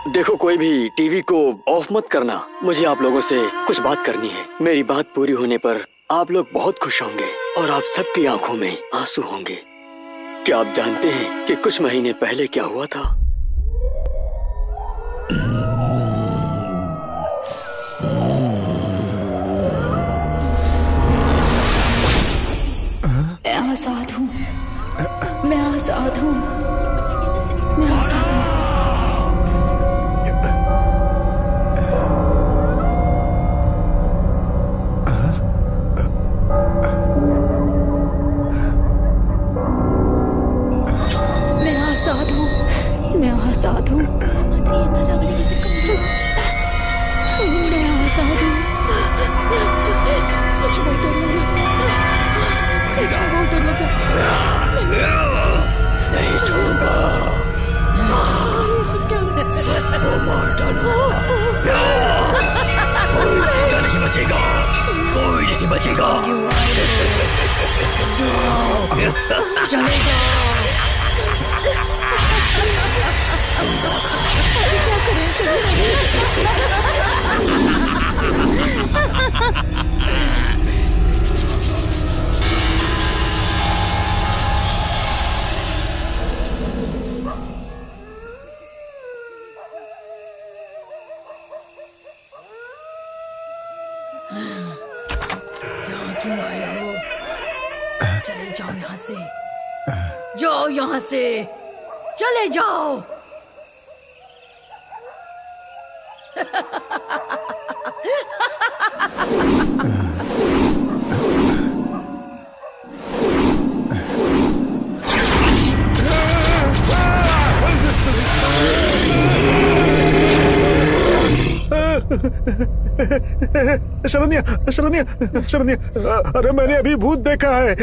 देखो, कोई भी टीवी को ऑफ मत करना। मुझे आप लोगों से कुछ बात करनी है। मेरी बात पूरी होने पर आप लोग बहुत खुश होंगे और आप सबकी आंखों में आंसू होंगे। क्या आप जानते हैं कि कुछ महीने पहले क्या हुआ था? मैं आजाद हूँ, मैं आजाद हूँ, मैं आजाद हूँ। मैं आजाद हूँ, मैं आजाद हूँ। मुझे बहुत डर लगा, सच में बहुत डर लगा। नहीं छोड़ूंगा, सबको मार डालूंगा। कोई जिंदा नहीं बचेगा, कोई नहीं बचेगा। चलेगा। क्या करें? यहाँ क्यों आए हो? चले जाओ यहाँ से, जाओ यहाँ से, चले जाओ। शरण्या, शरण्या, शरण्या, अरे मैंने अभी भूत देखा है।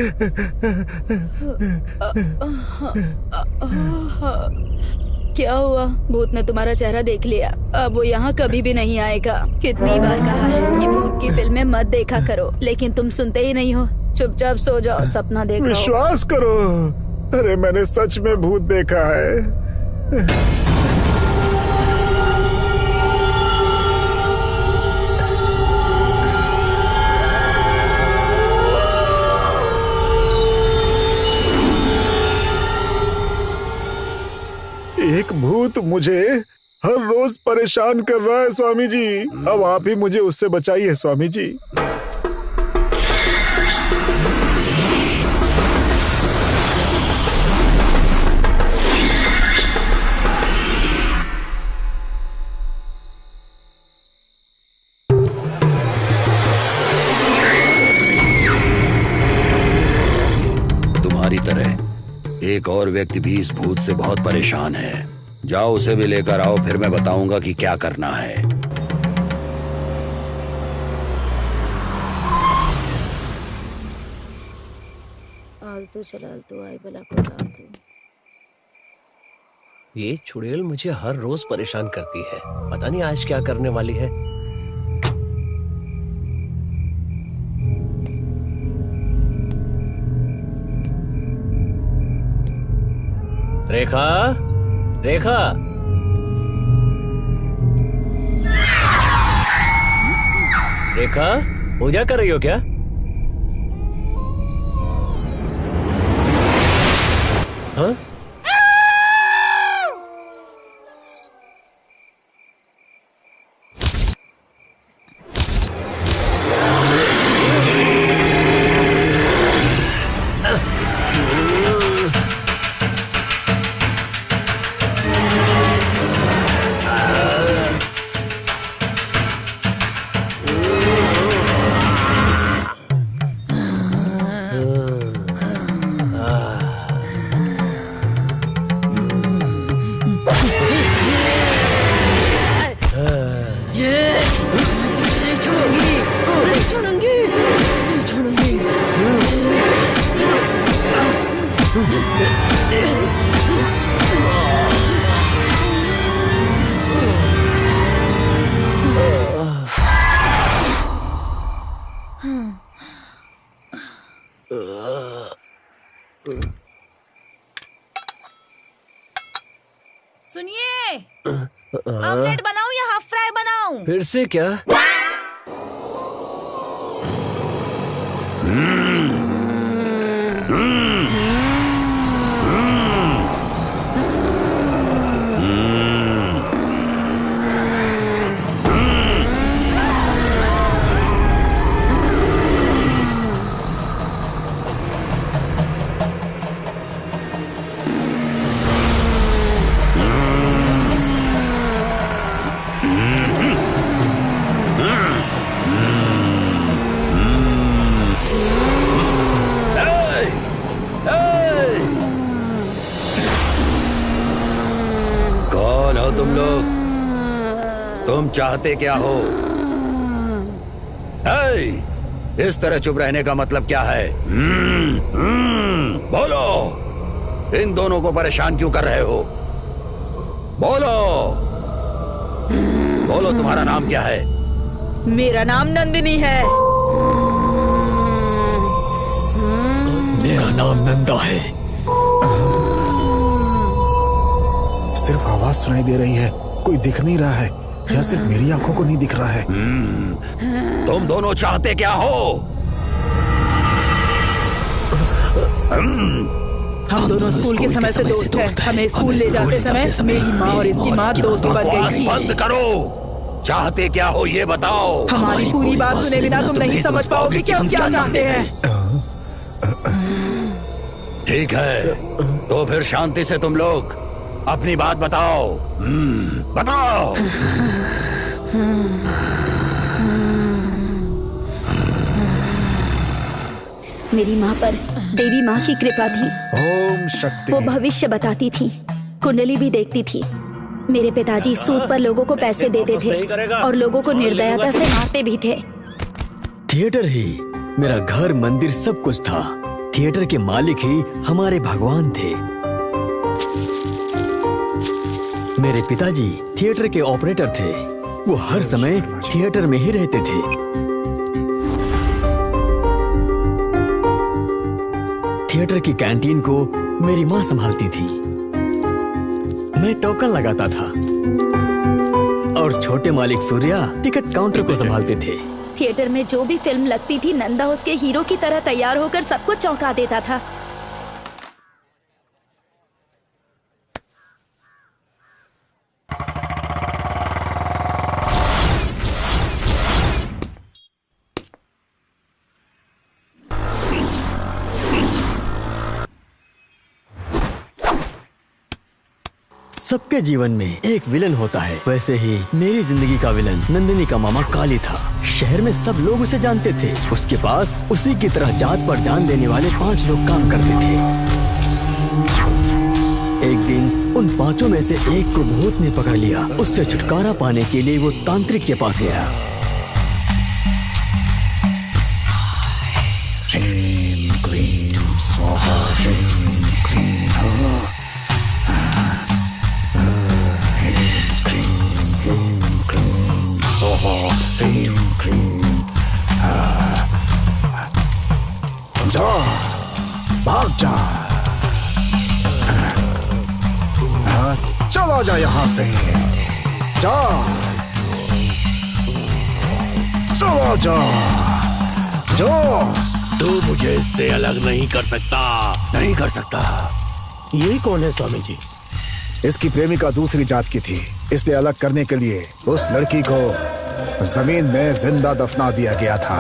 क्या हुआ? भूत ने तुम्हारा चेहरा देख लिया, अब वो यहाँ कभी भी नहीं आएगा। कितनी बार कहा है कि भूत की फिल्में मत देखा करो, लेकिन तुम सुनते ही नहीं हो। चुपचाप सो जाओ, सपना देखो। विश्वास करो, अरे मैंने सच में भूत देखा है। एक भूत मुझे हर रोज परेशान कर रहा है स्वामी जी। अब आप ही मुझे उससे बचाइए स्वामी जी। तुम्हारी तरह एक और व्यक्ति भी इस भूत से बहुत परेशान है। जाओ उसे भी लेकर आओ, फिर मैं बताऊंगा कि क्या करना है। आलतू चला आलतू आई बला को आलतू। ये चुड़ैल मुझे हर रोज परेशान करती है, पता नहीं आज क्या करने वाली है। रेखा, रेखा, रेखा, पूजा कर रही हो क्या? हाँ? ऑमलेट बनाऊं या हाफ फ्राई बनाऊं? फिर से क्या? कौन हो तुम लोग? तुम चाहते क्या हो? इस तरह चुप रहने का मतलब क्या है? बोलो, इन दोनों को परेशान क्यों कर रहे हो? बोलो, बोलो, तुम्हारा नाम क्या है? मेरा नाम नंदिनी है। मेरा नाम नंदा है। सिर्फ आवाज सुनाई दे रही है, कोई दिख नहीं रहा है, या सिर्फ मेरी आंखों को नहीं दिख रहा है? तुम दोनों चाहते क्या हो? हम दोनों स्कूल के समय से दोस्त हैं। हमें स्कूल ले जाते समय मेरी माँ और इसकी माँ दोस्त बन गई बकवास थी। बंद करो। चाहते क्या हो ये बताओ। हमारी पूरी बात सुने बिना तुम नहीं समझ पाओगे कि हम क्या चाहते हैं। ठीक है, तो फिर शांति से तुम लोग अपनी बात बताओ। बताओ। मेरी माँ पर देवी माँ की कृपा थी। ओम शक्ति। वो भविष्य बताती थी, कुंडली भी देखती थी। मेरे पिताजी सूद पर लोगों को पैसे देते थे और लोगों को निर्दयता से मारते भी थे। थिएटर ही मेरा घर, मंदिर सब कुछ था। थिएटर के मालिक ही हमारे भगवान थे। मेरे पिताजी थिएटर के ऑपरेटर थे। वो हर समय थिएटर में ही रहते थे। थिएटर की कैंटीन को मेरी माँ संभालती थी। मैं टोकन लगाता था और छोटे मालिक सूर्या टिकट काउंटर को संभालते थे। थिएटर में जो भी फिल्म लगती थी, नंदा उसके हीरो की तरह तैयार होकर सबको चौंका देता था। सबके जीवन में एक विलन होता है, वैसे ही मेरी जिंदगी का विलन नंदिनी का मामा काली था। शहर में सब लोग उसे जानते थे। उसके पास उसी की तरह जात पर जान देने वाले 5 लोग काम करते थे। एक दिन उन 5 में से एक को भूत ने पकड़ लिया। उससे छुटकारा पाने के लिए वो तांत्रिक के पास गया। जा, भाग जा, चला जा यहाँ से। जा, चला जा, जा। तू मुझे इससे अलग नहीं कर सकता, नहीं कर सकता। ये कौन है स्वामी जी? इसकी प्रेमिका दूसरी जात की थी, इसलिए अलग करने के लिए उस लड़की को जमीन में जिंदा दफना दिया गया था।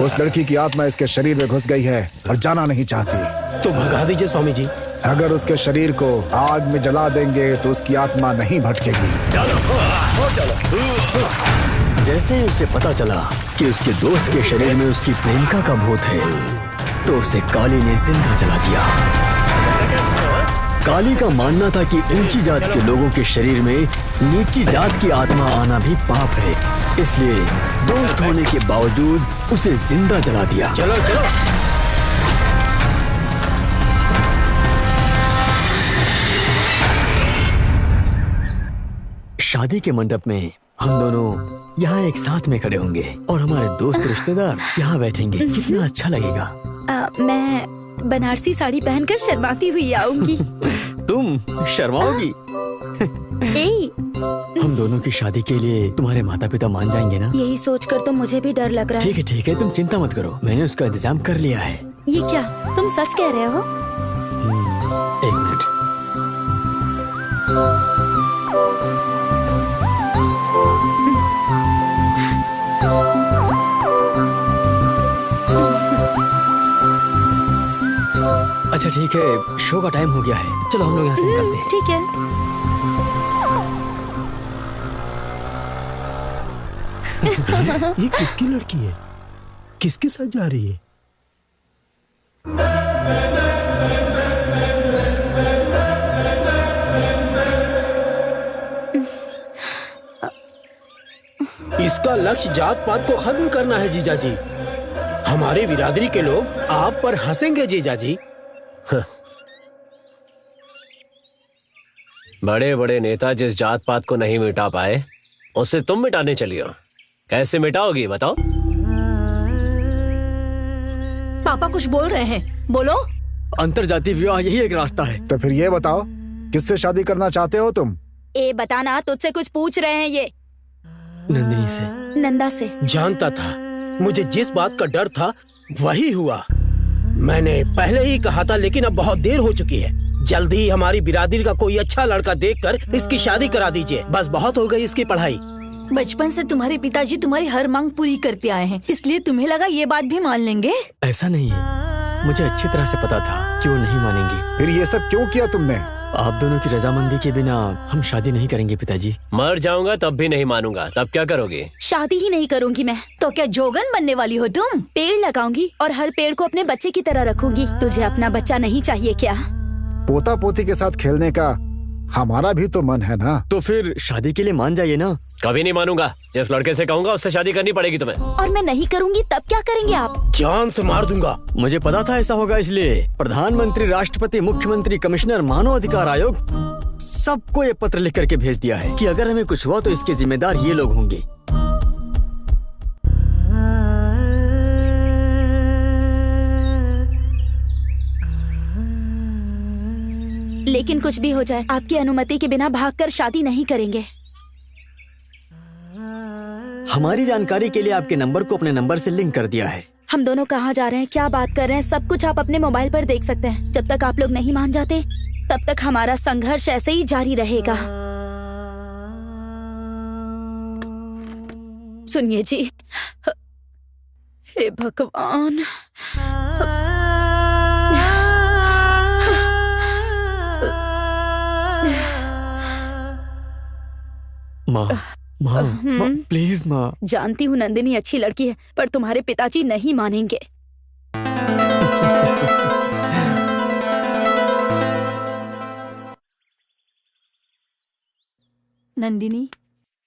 उस लड़की की आत्मा इसके शरीर में घुस गई है और जाना नहीं चाहती। तो भगा दीजिए स्वामी जी। अगर उसके शरीर को आग में जला देंगे तो उसकी आत्मा नहीं भटकेगी। जैसे ही उसे पता चला कि उसके दोस्त के शरीर में उसकी प्रेमिका का भूत है, तो उसे काली ने जिंदा जला दिया। काली का मानना था कि ऊंची जात के लोगों के शरीर में नीची जात की आत्मा आना भी पाप है, इसलिए दोस्त होने के बावजूद उसे जिंदा जला दिया। चलो चलो। शादी के मंडप में हम दोनों यहाँ एक साथ में खड़े होंगे और हमारे दोस्त रिश्तेदार यहाँ बैठेंगे। कितना अच्छा लगेगा। मैं बनारसी साड़ी पहनकर शर्माती हुई आऊंगी। तुम शर्माओगी। ए, हम दोनों की शादी के लिए तुम्हारे माता पिता मान जाएंगे ना? यही सोचकर तो मुझे भी डर लग रहा है। ठीक है, तुम चिंता मत करो, मैंने उसका इंतजाम कर लिया है। ये क्या, तुम सच कह रहे हो? एक मिनट। अच्छा ठीक है, शो का टाइम हो गया है, चलो हम लोग यहाँ से निकलते हैं। ठीक है। ये किसकी लड़की है? किसके साथ जा रही है? इसका लक्ष्य जात पात को खत्म करना है जीजा जी। हमारी बिरादरी के लोग आप पर हंसेंगे जीजा जी। बड़े बड़े नेता जिस जात पात को नहीं मिटा पाए, उसे तुम मिटाने चली हो। कैसे मिटाओगी बताओ? पापा कुछ बोल रहे हैं, बोलो। अंतरजातीय विवाह यही एक रास्ता है। तो फिर ये बताओ, किससे शादी करना चाहते हो तुम? ए बताना, तुझसे कुछ पूछ रहे हैं ये। नंदिनी से। नंदा से। जानता था, मुझे जिस बात का डर था वही हुआ। मैंने पहले ही कहा था, लेकिन अब बहुत देर हो चुकी है। जल्दी ही हमारी बिरादरी का कोई अच्छा लड़का देखकर इसकी शादी करा दीजिए। बस बहुत हो गई इसकी पढ़ाई। बचपन से तुम्हारे पिताजी तुम्हारी हर मांग पूरी करते आए हैं, इसलिए तुम्हें लगा ये बात भी मान लेंगे। ऐसा नहीं है, मुझे अच्छी तरह से पता था कि वो नहीं मानेंगे। फिर ये सब क्यों किया तुमने? आप दोनों की रजामंदी के बिना हम शादी नहीं करेंगे पिताजी। मर जाऊंगा तब भी नहीं मानूंगा। तब क्या करोगे? शादी ही नहीं करूंगी मैं। तो क्या जोगन बनने वाली हो तुम? पेड़ लगाऊंगी और हर पेड़ को अपने बच्चे की तरह रखूंगी। तुझे अपना बच्चा नहीं चाहिए क्या? पोता पोती के साथ खेलने का हमारा भी तो मन है ना। तो फिर शादी के लिए मान जाइए ना। कभी नहीं मानूंगा। जिस लड़के से कहूंगा उससे शादी करनी पड़ेगी तुम्हें। और मैं नहीं करूंगी तब क्या करेंगे आप? जान से मार दूंगा। मुझे पता था ऐसा होगा, इसलिए प्रधानमंत्री, राष्ट्रपति, मुख्यमंत्री, कमिश्नर, मानव अधिकार आयोग सबको ये पत्र लिख करके भेज दिया है कि अगर हमें कुछ हुआ तो इसके जिम्मेदार ये लोग होंगे। लेकिन कुछ भी हो जाए, आपकी अनुमति के बिना भागकर शादी नहीं करेंगे। हमारी जानकारी के लिए आपके नंबर को अपने नंबर से लिंक कर दिया है। हम दोनों कहाँ जा रहे हैं, क्या बात कर रहे हैं, सब कुछ आप अपने मोबाइल पर देख सकते हैं। जब तक आप लोग नहीं मान जाते तब तक हमारा संघर्ष ऐसे ही जारी रहेगा। सुनिए जी, हे भगवान, माँ, प्लीज माँ। जानती हूँ नंदिनी अच्छी लड़की है, पर तुम्हारे पिताजी नहीं मानेंगे। नंदिनी,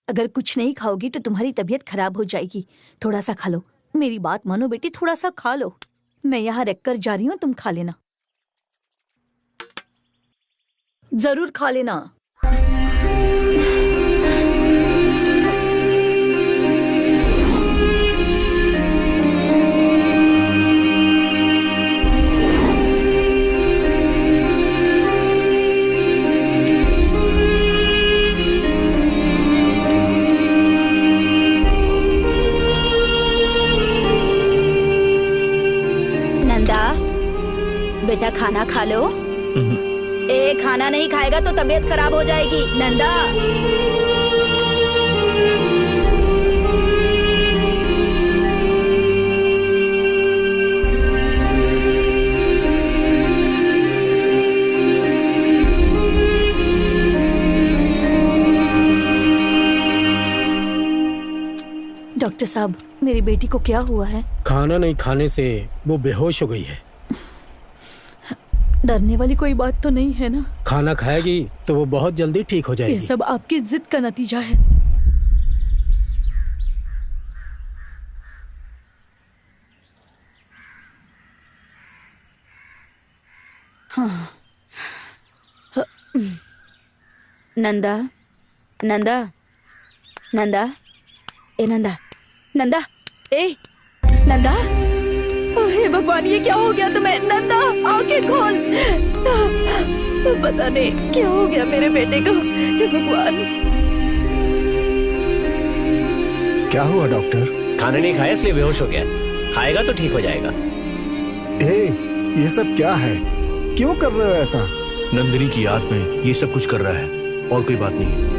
अगर कुछ नहीं खाओगी तो तुम्हारी तबीयत खराब हो जाएगी। थोड़ा सा खा लो। मेरी बात मानो बेटी, थोड़ा सा खा लो। मैं यहाँ रखकर जा रही हूँ, तुम खा लेना। जरूर खा लेना। बेटा खाना खा लो। ए खाना नहीं खाएगा तो तबीयत खराब हो जाएगी। नंदा, डॉक्टर साहब, मेरी बेटी को क्या हुआ है? खाना नहीं खाने से वो बेहोश हो गई है। डरने वाली कोई बात तो नहीं है ना? खाना खाएगी तो वो बहुत जल्दी ठीक हो जाएगी। ये सब आपकी जिद का नतीजा है। हाँ। नंदा, नंदा, नंदा, ए नंदा, नंदा, ए नंदा, हे भगवान, ये क्या हो गया तुम्हें? नंदा, आंखें खोल। पता नहीं क्या हो गया मेरे बेटे को। हे भगवान। क्या हुआ डॉक्टर? खाना नहीं खाया इसलिए बेहोश हो गया। खाएगा तो ठीक हो जाएगा। ये सब क्या है? क्यों कर रहे हो ऐसा? नंदिनी की याद में ये सब कुछ कर रहा है, और कोई बात नहीं।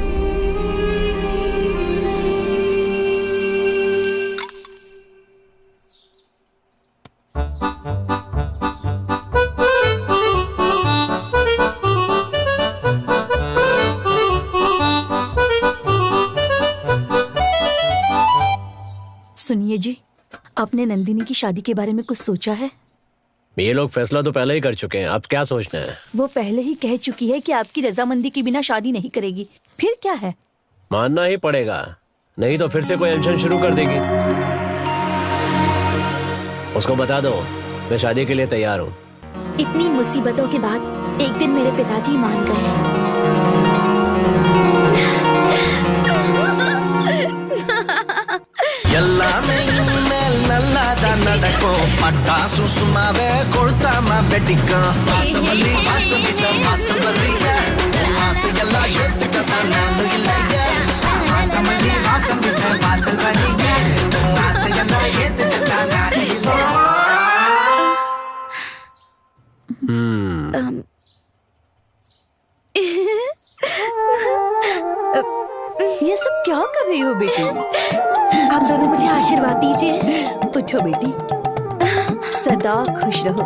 सुनिए जी, आपने नंदिनी की शादी के बारे में कुछ सोचा है? ये लोग फैसला तो पहले ही कर चुके हैं, अब क्या सोचना है? वो पहले ही कह चुकी है कि आपकी रजामंदी के बिना शादी नहीं करेगी। फिर क्या है? मानना ही पड़ेगा, नहीं तो फिर से कोई अनशन शुरू कर देगी। उसको बता दो मैं शादी के लिए तैयार हूँ। इतनी मुसीबतों के बाद एक दिन मेरे पिताजी मान गए। ನಡಕೋ ಪಟಾಸು ಸುಮಾವೆ ಕೊಡ್ತಾಮ ಬೆಟ್ಟಿಕ ವಾಸವಲ್ಲಿ ವಾಸವಿಸ ವಾಸವಲ್ಲಿಗ ಆಸೆಗೆಲ್ಲ ಎತ್ತುಕತ ನಾನು ಇಲ್ಲಗ ವಾಸವಲ್ಲಿ ವಾಸವಿಸ ವಾಸವಲ್ಲಿಗ ಆಸೆಗೆಲ್ಲ ಎತ್ತುಕತ ನಾನು ಇಲ್ಲ। ये सब क्या कर रही हो बेटी? आप दोनों मुझे आशीर्वाद दीजिए। उठो बेटी, सदा खुश रहो।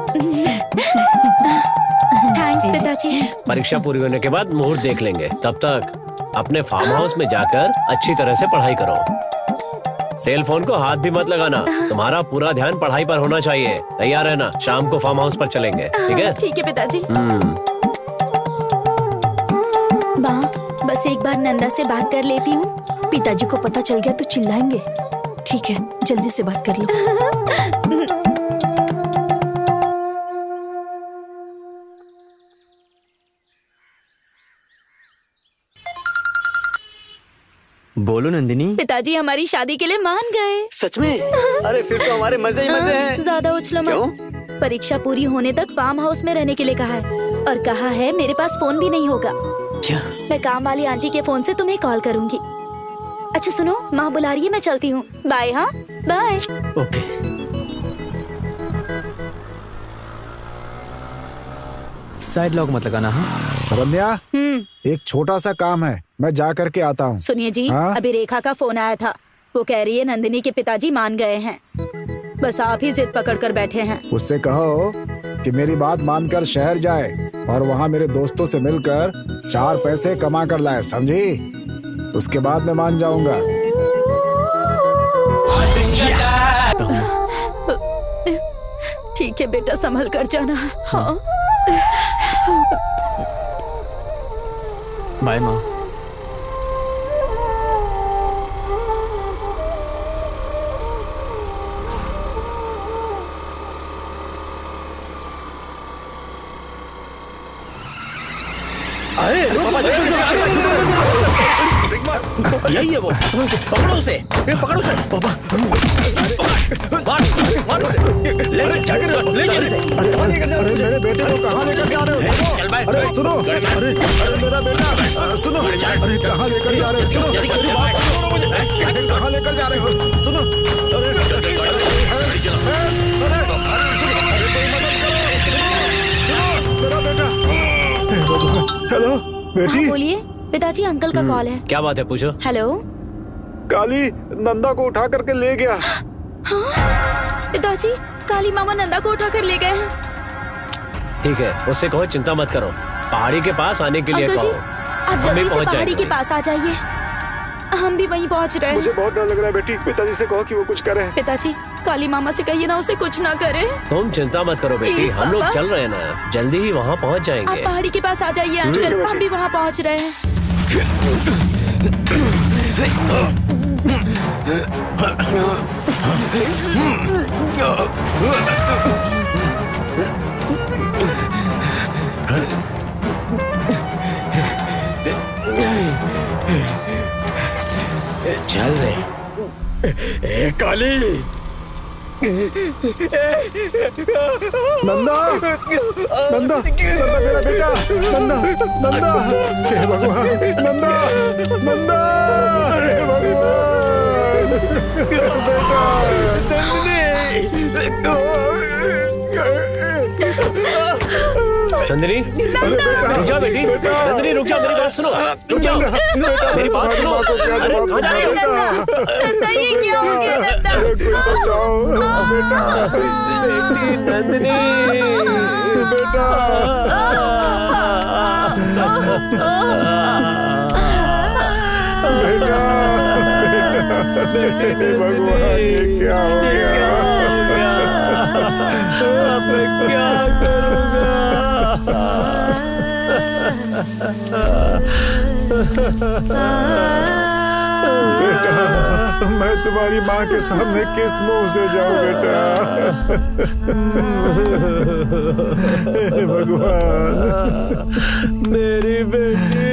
थैंक्स पिताजी। परीक्षा पूरी होने के बाद मुहूर्त देख लेंगे, तब तक अपने फार्म हाउस में जाकर अच्छी तरह से पढ़ाई करो। सेल फोन को हाथ भी मत लगाना, तुम्हारा पूरा ध्यान पढ़ाई पर होना चाहिए। तैयार रहना, शाम को फार्म हाउस पर चलेंगे, ठीक है? ठीक है पिताजी। माँ, बस एक बार नंदा से बात कर लेती हूँ। पिताजी को पता चल गया तो चिल्लाएंगे। ठीक है, जल्दी से बात कर लो। बोलो नंदिनी। पिताजी हमारी शादी के लिए मान गए। सच में? अरे फिर तो हमारे मजे ही मजे हैं। ज्यादा उछलो मत। परीक्षा पूरी होने तक फार्म हाउस में रहने के लिए कहा है, और कहा है मेरे पास फोन भी नहीं होगा। क्या? मैं काम वाली आंटी के फोन से तुम्हें कॉल करूंगी। अच्छा सुनो, माँ बुला रही है, मैं चलती हूँ। बाय। हाँ बाय। ओके। साइड लॉक मत लगाना। हाँ सरन्या, एक छोटा सा काम है, मैं जा करके आता हूँ। सुनिए जी, अभी रेखा का फोन आया था। वो कह रही है नंदिनी के पिताजी मान गए हैं, बस आप ही जिद पकड़ कर बैठे हैं। उससे कहो कि मेरी बात मानकर शहर जाए और वहाँ मेरे दोस्तों से मिलकर 4 पैसे कमा कर लाए, समझी? उसके बाद मैं मान जाऊंगा। ठीक है बेटा, संभल कर जाना। हाँ बाय माँ। यही है वो। पकड़ो उसे, पकड़ो उसे। पापा मार उसे। ले जा उसे। अरे मेरे बेटे को कहाँ लेकर जा रहे हो? अरे सुनो, अरे मेरा बेटा सुनो, अरे कहाँ लेकर जा रहे हो? सुनो मेरी बात सुनो, मुझे कहाँ लेकर जा रहे हो? सुनो, मेरा बेटा। हेलो बेटी। बोलिए पिताजी, अंकल का कॉल है। क्या बात है, पूछो। हेलो। काली नंदा को उठा करके ले गया। हाँ पिताजी, काली मामा नंदा को उठा कर ले गए हैं। ठीक है, उससे कहो चिंता मत करो, पहाड़ी के पास आने के लिए अंकल जी, कहो। आप जल्दी से पहाड़ी के पास आ जाइए, हम भी वहीं पहुंच रहे हैं। मुझे बहुत डर लग रहा है बेटी, पिताजी से कहो कि वो कुछ करे। पिताजी, काली मामा से कहिए ना उसे कुछ ना करे। तुम चिंता मत करो बेटी, हम लोग चल रहे हैं ना, जल्दी ही वहाँ पहुँच जाएंगे। आप पहाड़ी के पास आ जाइए अंकल, हम भी वहाँ पहुँच रहे हैं। चल रहे। काली, नंदा नंदा नंदा मेरा बेटा नंदा नंदा हे भगवान नंदा नंदा हे भगवान बेटा नंदिनी रुक जा बेटी। नंदिनी रुक जा, मेरी बात सुनो, रुक जाओ, मेरी बात सुनो। अरे कहाँ जा रही हो? नंदा ये क्या हो गया नंदा? बेटी नंदिनी बेटा बेटा भगवान ये क्या हो गया? अब मैं क्या करूँगा? बेटा मैं तुम्हारी माँ के सामने किस मुंह से जाऊं बेटा? हे भगवान मेरी बेटी।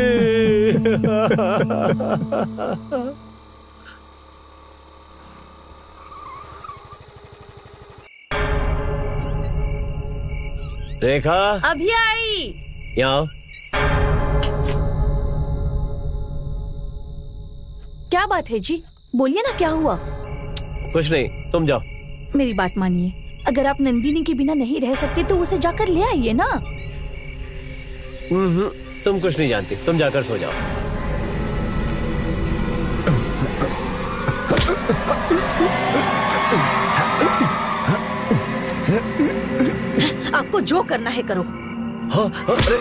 रेखा अभी आई। यहाँ क्या बात है जी? बोलिए ना क्या हुआ? कुछ नहीं, तुम जाओ। मेरी बात मानिए, अगर आप नंदिनी के बिना नहीं रह सकते तो उसे जाकर ले आइए ना। तुम कुछ नहीं जानती, तुम जाकर सो जाओ। आपको जो करना है करो। हाँ, अरे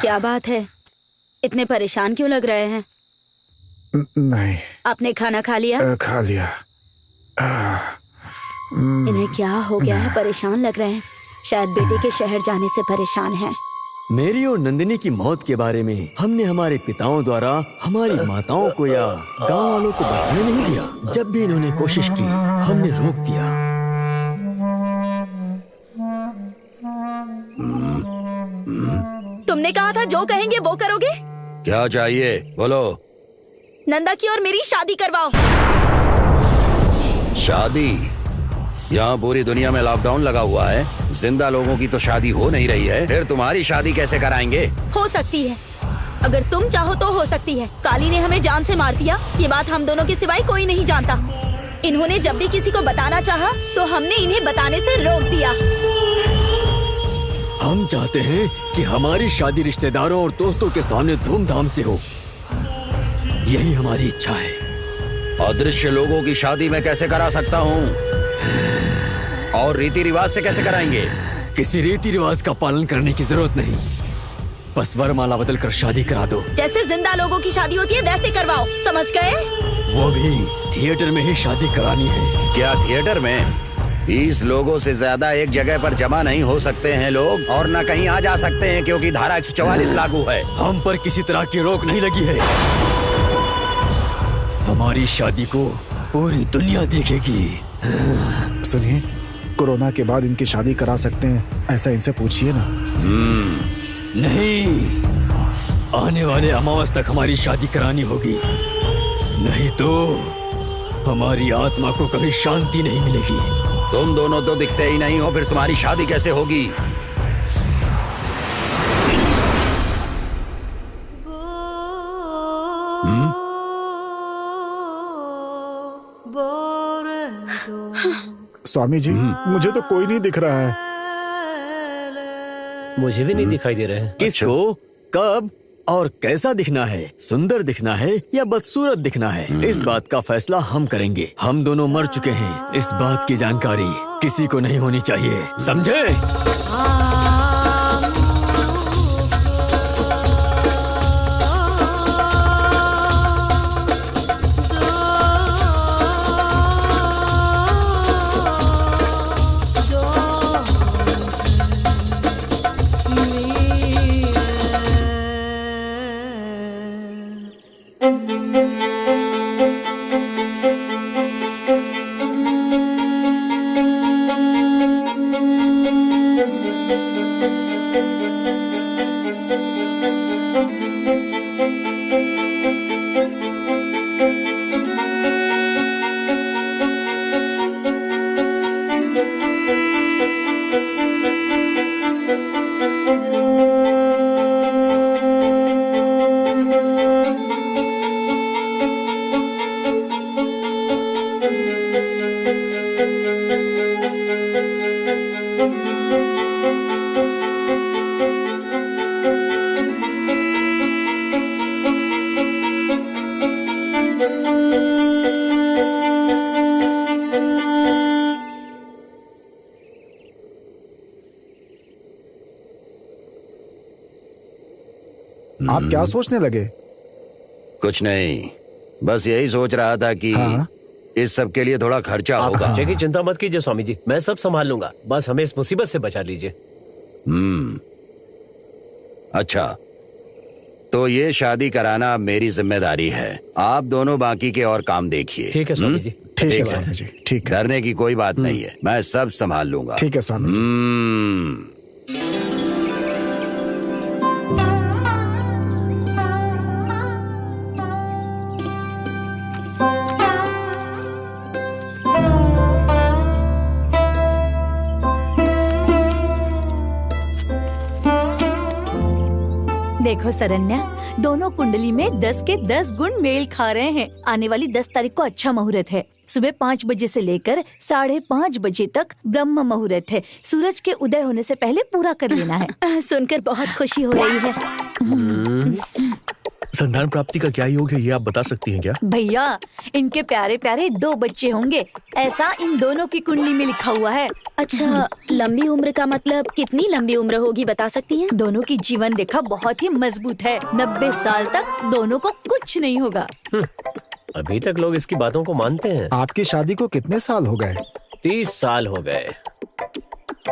क्या बात है, इतने परेशान क्यों लग रहे हैं? नहीं। आपने खाना खा लिया? खा लिया। इन्हें क्या हो गया है, परेशान लग रहे हैं। शायद बेटे के शहर जाने से परेशान हैं। मेरी और नंदिनी की मौत के बारे में हमने हमारे पिताओं द्वारा हमारी माताओं को या गांव वालों को बताने नहीं दिया। जब भी इन्होंने कोशिश की हमने रोक दिया। तुमने कहा था जो कहेंगे वो करोगे। क्या चाहिए बोलो। नंदा की और मेरी शादी करवाओ। शादी? यहाँ पूरी दुनिया में लॉकडाउन लगा हुआ है, जिंदा लोगों की तो शादी हो नहीं रही है, फिर तुम्हारी शादी कैसे कराएंगे? हो सकती है, अगर तुम चाहो तो हो सकती है। काली ने हमें जान से मार दिया, ये बात हम दोनों के सिवाय कोई नहीं जानता। इन्होंने जब भी किसी को बताना चाहा तो हमने इन्हें बताने से रोक दिया। हम चाहते हैं कि हमारी शादी रिश्तेदारों और दोस्तों के सामने धूमधाम से हो, यही हमारी इच्छा है। अदृश्य लोगों की शादी मैं कैसे करा सकता हूँ? और रीति रिवाज से कैसे कराएंगे? किसी रीति रिवाज का पालन करने की जरूरत नहीं, बस वरमाला बदल कर शादी करा दो। जैसे जिंदा लोगों की शादी होती है वैसे करवाओ, समझ गए? वो भी थिएटर में ही शादी करानी है। क्या थिएटर में? 20 लोगों से ज्यादा एक जगह पर जमा नहीं हो सकते हैं लोग, और न कहीं आ जा सकते हैं क्योंकि धारा 144 लागू है। हम पर किसी तरह की रोक नहीं लगी है। हमारी शादी को पूरी दुनिया देखेगी। सुनिए, कोरोना के बाद इनकी शादी करा सकते हैं, ऐसा इनसे पूछिए ना। नहीं, आने वाले अमावस तक हमारी शादी करानी होगी, नहीं तो हमारी आत्मा को कभी शांति नहीं मिलेगी। तुम दोनों तो दिखते ही नहीं हो, फिर तुम्हारी शादी कैसे होगी? स्वामी जी, मुझे तो कोई नहीं दिख रहा है। मुझे भी नहीं दिखाई दे रहे हैं। किसको, कब और कैसा दिखना है? सुंदर दिखना है या बदसूरत दिखना है? इस बात का फैसला हम करेंगे। हम दोनों मर चुके हैं, इस बात की जानकारी किसी को नहीं होनी चाहिए, समझे? आप क्या सोचने लगे? कुछ नहीं, बस यही सोच रहा था कि इस सब के लिए थोड़ा खर्चा होगा। खर्चे की चिंता मत कीजिए स्वामी जी, मैं सब संभाल लूंगा, बस हमें इस मुसीबत से बचा लीजिए। अच्छा, तो ये शादी कराना मेरी जिम्मेदारी है, आप दोनों बाकी के और काम देखिए। ठीक है स्वामी जी। ठीक है स्वामी जी, ठीक है। डरने की कोई बात नहीं है, मैं सब संभाल लूंगा। ठीक है स्वामी जी। देखो सरन्या, दोनों कुंडली में 10 के 10 गुण मेल खा रहे हैं। आने वाली 10 तारीख को अच्छा मुहूर्त है। सुबह 5 बजे से लेकर 5:30 बजे तक ब्रह्म मुहूर्त है। सूरज के उदय होने से पहले पूरा कर लेना है। सुनकर बहुत खुशी हो रही है। संतान प्राप्ति का क्या योग है, ये आप बता सकती हैं क्या? भैया, इनके प्यारे प्यारे 2 बच्चे होंगे, ऐसा इन दोनों की कुंडली में लिखा हुआ है। अच्छा, लंबी उम्र का मतलब कितनी लंबी उम्र होगी बता सकती हैं? दोनों की जीवन रेखा बहुत ही मजबूत है। 90 साल तक दोनों को कुछ नहीं होगा। अभी तक लोग इसकी बातों को मानते हैं। आपकी शादी को कितने साल हो गए? 30 साल हो गए।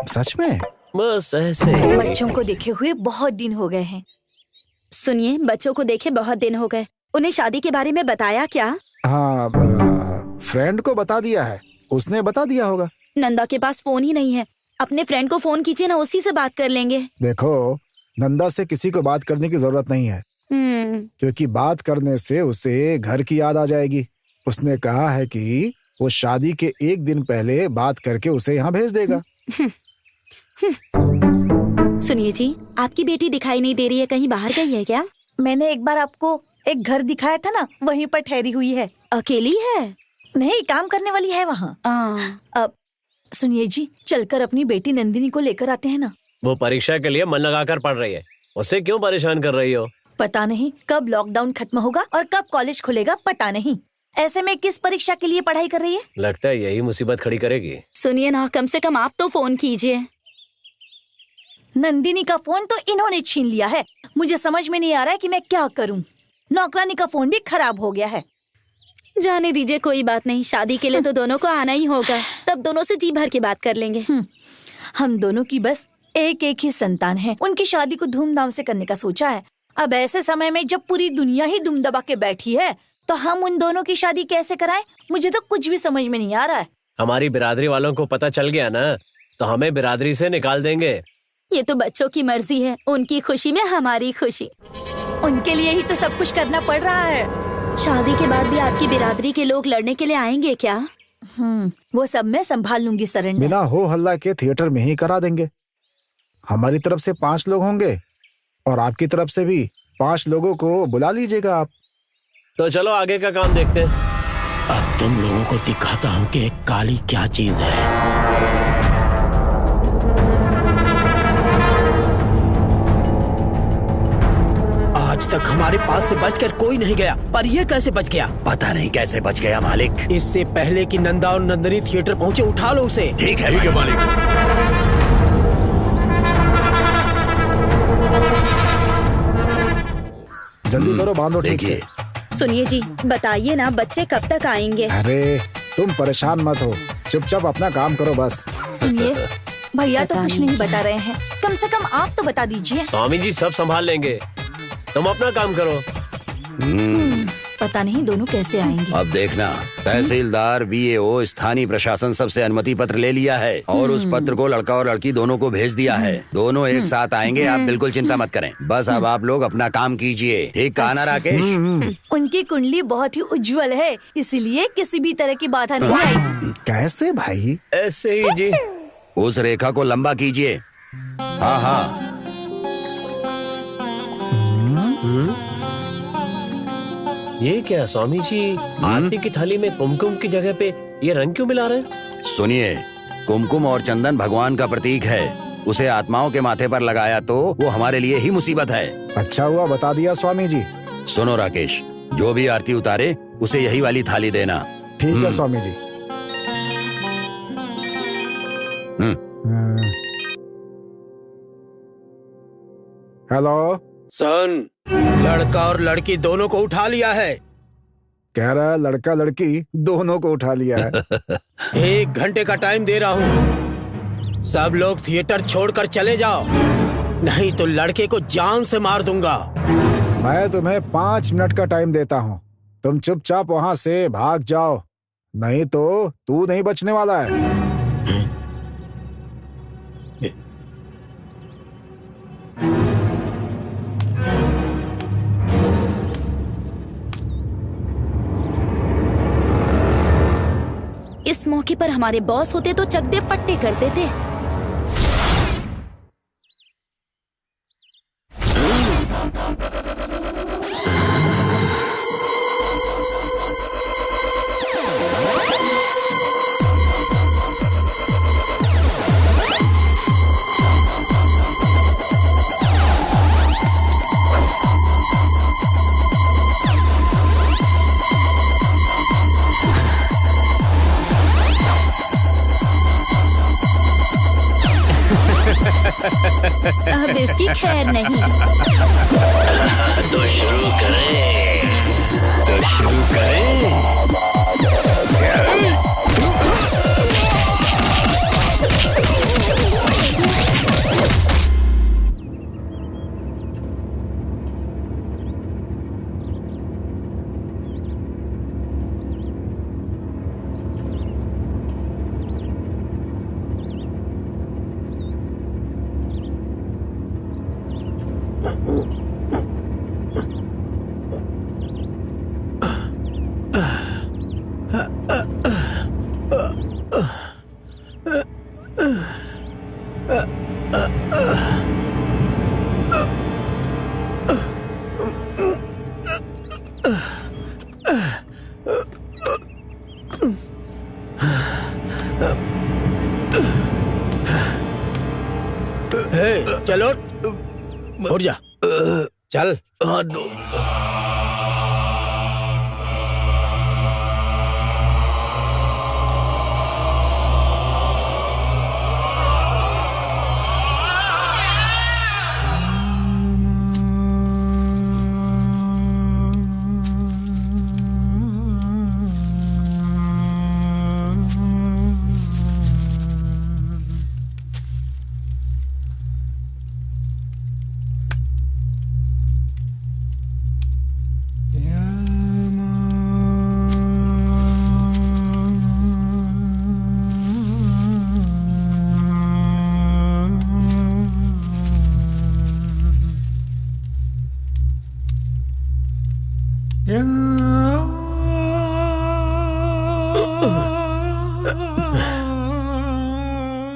सच में? बस ऐसे। बच्चों को देखे हुए बहुत दिन हो गए हैं। सुनिए, बच्चों को देखे बहुत दिन हो गए। उन्हें शादी के बारे में बताया क्या? हाँ, फ्रेंड को बता दिया है, उसने बता दिया होगा। नंदा के पास फोन ही नहीं है। अपने फ्रेंड को फोन कीजिए ना, उसी से बात कर लेंगे। देखो, नंदा से किसी को बात करने की जरूरत नहीं है, क्योंकि बात करने से उसे घर की याद आ जाएगी। उसने कहा है कि वो शादी के 1 दिन पहले बात करके उसे यहाँ भेज देगा। सुनिए जी, आपकी बेटी दिखाई नहीं दे रही है, कहीं बाहर गई है क्या? मैंने एक बार आपको एक घर दिखाया था ना, वहीं पर ठहरी हुई है। अकेली है? नहीं, काम करने वाली है वहाँ। अब सुनिए जी, चलकर अपनी बेटी नंदिनी को लेकर आते हैं ना। वो परीक्षा के लिए मन लगाकर पढ़ रही है, उसे क्यों परेशान कर रही हो? पता नहीं कब लॉकडाउन खत्म होगा और कब कॉलेज खुलेगा, पता नहीं। ऐसे में किस परीक्षा के लिए पढ़ाई कर रही है? लगता है यही मुसीबत खड़ी करेगी। सुनिए ना, कम से कम आप तो फोन कीजिए। नंदिनी का फोन तो इन्होंने छीन लिया है। मुझे समझ में नहीं आ रहा है कि मैं क्या करूं। नौकरानी का फोन भी खराब हो गया है। जाने दीजिए, कोई बात नहीं। शादी के लिए तो दोनों को आना ही होगा, तब दोनों से जी भर के बात कर लेंगे। हम दोनों की बस एक ही संतान है। उनकी शादी को धूमधाम से करने का सोचा है। अब ऐसे समय में जब पूरी दुनिया ही दुम दबा के बैठी है, तो हम उन दोनों की शादी कैसे कराएं? मुझे तो कुछ भी समझ में नहीं आ रहा है। हमारी बिरादरी वालों को पता चल गया ना, तो हमें बिरादरी से निकाल देंगे। ये तो बच्चों की मर्जी है, उनकी खुशी में हमारी खुशी। उनके लिए ही तो सब कुछ करना पड़ रहा है। शादी के बाद भी आपकी बिरादरी के लोग लड़ने के लिए आएंगे क्या? वो सब मैं संभाल लूंगी सरन्या। बिना हो हल्ला के थिएटर में ही करा देंगे। हमारी तरफ से 5 लोग होंगे और आपकी तरफ से भी 5 लोगों को बुला लीजिएगा आप। तो चलो आगे का काम देखते हैं। अब तुम लोगों को दिखाता हूँ कि काली क्या चीज है। आज तक हमारे पास से बचकर कोई नहीं गया, पर ये कैसे बच गया? पता नहीं कैसे बच गया मालिक। इससे पहले कि नंदा और नंदिनी थिएटर पहुंचे, उठा लो उसे। ठीक है मालिक। जल्दी करो, बांधो ठीक से। सुनिए जी, बताइए ना, बच्चे कब तक आएंगे? अरे तुम परेशान मत हो, चुपचाप अपना काम करो बस। सुनिए, भैया तो कुछ नहीं बता रहे हैं, कम से कम आप तो बता दीजिए। स्वामी जी सब संभाल लेंगे, तुम अपना काम करो। पता नहीं दोनों कैसे आएंगे। अब देखना, तहसीलदार, बीएओ, स्थानीय प्रशासन सबसे अनुमति पत्र ले लिया है और उस पत्र को लड़का और लड़की दोनों को भेज दिया है। दोनों एक साथ आएंगे, आप बिल्कुल चिंता मत करें। बस अब आप लोग अपना काम कीजिए, ठीक कहा ना राकेश? उनकी कुंडली बहुत ही उज्जवल है, इसीलिए किसी भी तरह की बाधा नहीं आएगी। कैसे भाई? ऐसे ही जी। उस रेखा को लंबा कीजिए। हाँ हाँ। ये क्या स्वामी जी, आरती की थाली में कुमकुम की जगह पे ये रंग क्यों मिला रहे हैं? सुनिए, कुमकुम और चंदन भगवान का प्रतीक है। उसे आत्माओं के माथे पर लगाया तो वो हमारे लिए ही मुसीबत है। अच्छा हुआ बता दिया स्वामी जी। सुनो राकेश, जो भी आरती उतारे उसे यही वाली थाली देना। ठीक है स्वामी जी। हेलो सन, लड़का और लड़की दोनों को उठा लिया है। कह रहा है लड़का लड़की दोनों को उठा लिया है। 1 घंटे का टाइम दे रहा हूँ, सब लोग थिएटर छोड़कर चले जाओ, नहीं तो लड़के को जान से मार दूंगा। मैं तुम्हें 5 मिनट का टाइम देता हूँ, तुम चुपचाप वहाँ से भाग जाओ, नहीं तो तू नहीं बचने वाला है। इस मौके पर हमारे बॉस होते तो चकदे फट्टे कर देते। अब इसकी खैर नहीं। तो शुरू करें। चलो उठ जा, चल।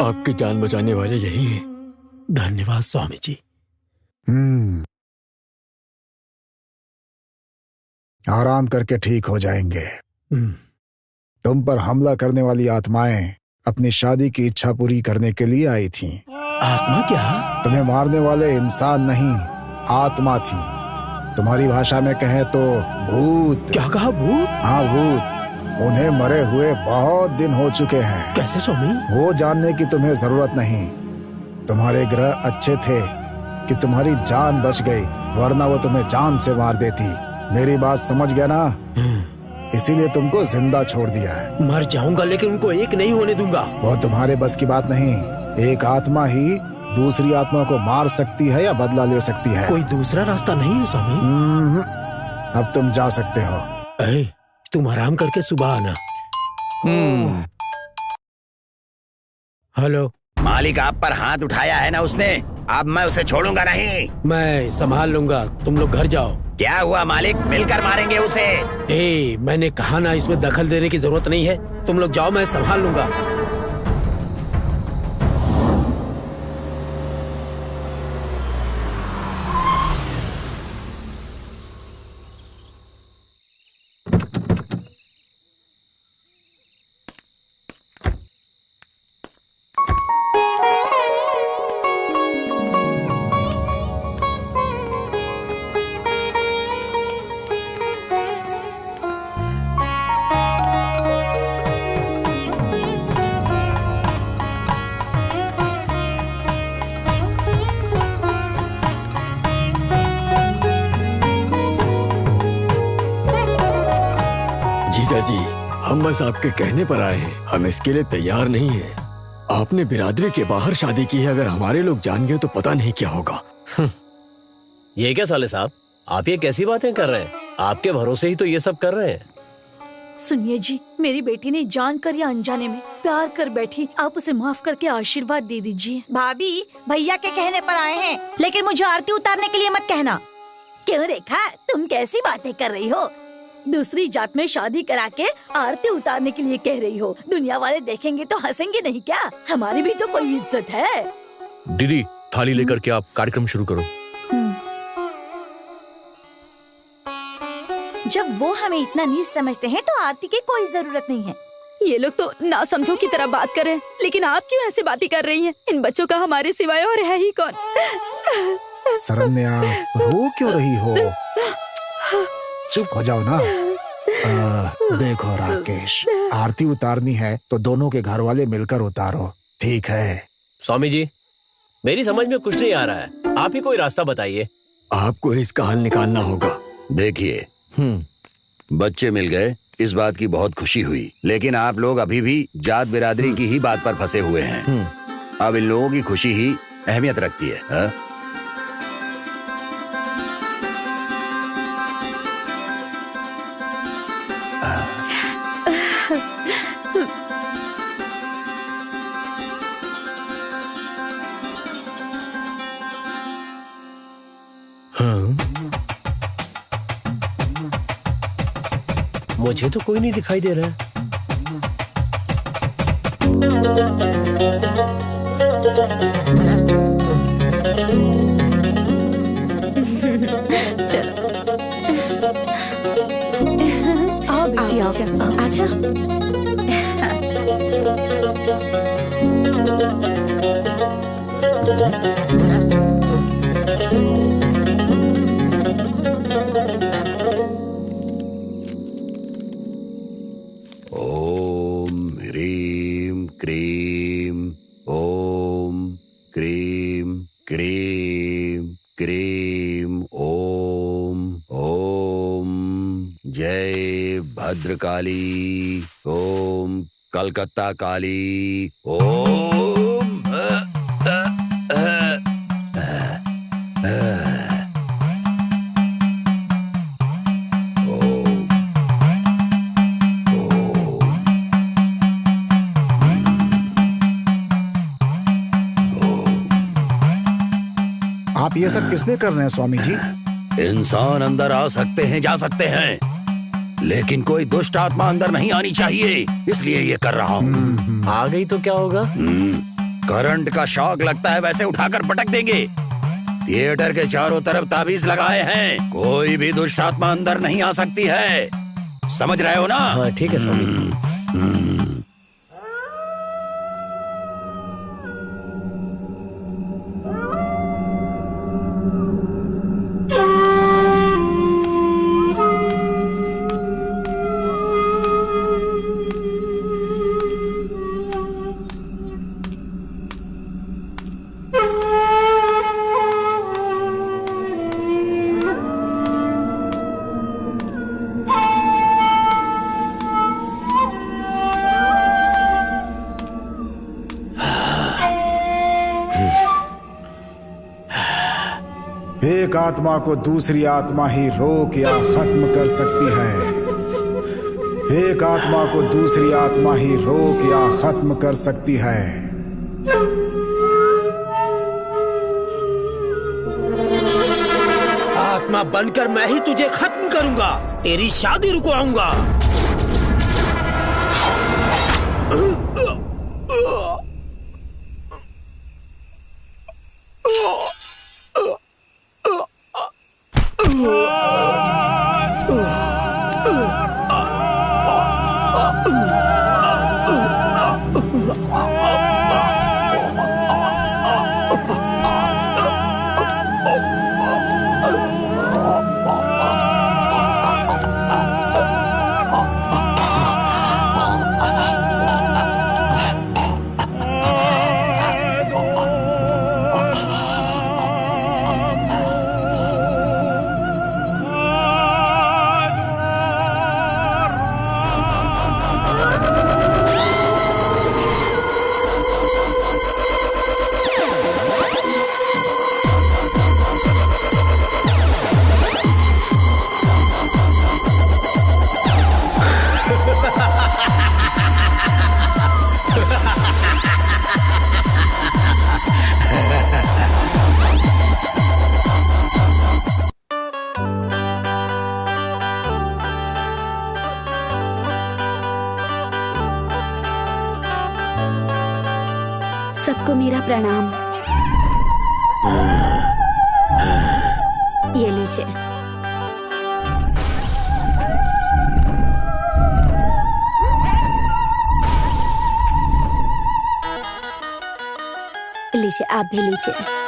आपकी जान बचाने वाले यही हैं। धन्यवाद स्वामी जी। आराम करके ठीक हो जाएंगे। तुम पर हमला करने वाली आत्माएं अपनी शादी की इच्छा पूरी करने के लिए आई थीं। आत्मा क्या? तुम्हें मारने वाले इंसान नहीं, आत्मा थी। तुम्हारी भाषा में कहें तो भूत। क्या कहा? भूत? हाँ भूत। उन्हें मरे हुए बहुत दिन हो चुके हैं। कैसे स्वामी? वो जानने की तुम्हें जरूरत नहीं। तुम्हारे ग्रह अच्छे थे कि तुम्हारी जान बच गई, वरना वो तुम्हें जान से मार देती। मेरी बात समझ गया ना? इसीलिए तुमको जिंदा छोड़ दिया है। मर जाऊंगा लेकिन उनको एक नहीं होने दूंगा। वो तुम्हारे बस की बात नहीं। एक आत्मा ही दूसरी आत्मा को मार सकती है या बदला ले सकती है। कोई दूसरा रास्ता नहीं है स्वामी? अब तुम जा सकते हो। तुम आराम करके सुबह आना। हेलो। मालिक आप पर हाथ उठाया है ना उसने, अब मैं उसे छोड़ूंगा नहीं। मैं संभाल लूंगा, तुम लोग घर जाओ। क्या हुआ मालिक, मिलकर मारेंगे उसे। मैंने कहा ना, इसमें दखल देने की जरूरत नहीं है। तुम लोग जाओ, मैं संभाल लूंगा। जी, हम बस आपके कहने पर आए हैं, हम इसके लिए तैयार नहीं हैं। आपने बिरादरी के बाहर शादी की है, अगर हमारे लोग जान गए तो पता नहीं क्या होगा। ये क्या साले साहब, आप ये कैसी बातें कर रहे हैं? आपके भरोसे ही तो ये सब कर रहे हैं। सुनिए जी, मेरी बेटी ने जानकर या अनजाने में प्यार कर बैठी, आप उसे माफ करके आशीर्वाद दे दीजिए। भाभी, भैया के कहने पर आए हैं, लेकिन मुझे आरती उतारने के लिए मत कहना। क्यों रेखा, तुम कैसी बातें कर रही हो? दूसरी जात में शादी करा के आरती उतारने के लिए कह रही हो? दुनिया वाले देखेंगे तो हंसेंगे नहीं क्या? हमारी भी तो कोई इज्जत है। दीदी, थाली लेकर के आप कार्यक्रम शुरू करो। जब वो हमें इतना नीच समझते हैं तो आरती की कोई जरूरत नहीं है। ये लोग तो ना समझो की तरह बात कर रहे हैं, लेकिन आप क्यों ऐसे बातें कर रही हैं? इन बच्चों का हमारे सिवाय और है ही कौन? शरण्या, रो क्यों रही हो? चुप हो जाओ ना। देखो राकेश, आरती उतारनी है तो दोनों के घर वाले मिलकर उतारो, ठीक है? स्वामी जी, मेरी समझ में कुछ नहीं आ रहा है, आप ही कोई रास्ता बताइए। आपको इसका हल निकालना होगा। देखिए, बच्चे मिल गए, इस बात की बहुत खुशी हुई, लेकिन आप लोग अभी भी जात बिरादरी की ही बात पर फंसे हुए हैं। अब इन लोगों की खुशी ही अहमियत रखती है। हा? मुझे तो कोई नहीं दिखाई दे रहा है। चलो आओ बेटी, आओ। अच्छा, ओम ह्रीम क्रीम, ओम cream cream cream, Om Om जय भद्रकाली, ओम कलकत्ता काली, ओम आप ये सब किसने कर रहे हैं स्वामी जी? इंसान अंदर आ सकते हैं, जा सकते हैं, लेकिन कोई दुष्ट आत्मा अंदर नहीं आनी चाहिए, इसलिए ये कर रहा हूँ। आ गई तो क्या होगा? करंट का शॉक लगता है, वैसे उठाकर पटक देंगे। थिएटर के चारों तरफ ताबीज लगाए हैं, कोई भी दुष्ट आत्मा अंदर नहीं आ सकती है, समझ रहे हो ना? हाँ ठीक है स्वामी जी। एक आत्मा को दूसरी आत्मा ही रोक या खत्म कर सकती है। एक आत्मा को दूसरी आत्मा ही रोक या खत्म कर सकती है। आत्मा बनकर मैं ही तुझे खत्म करूंगा, तेरी शादी रुकवाऊंगा। सबको मेरा प्रणाम। ये लीजिए। लीजिए, आप भी लीजिए।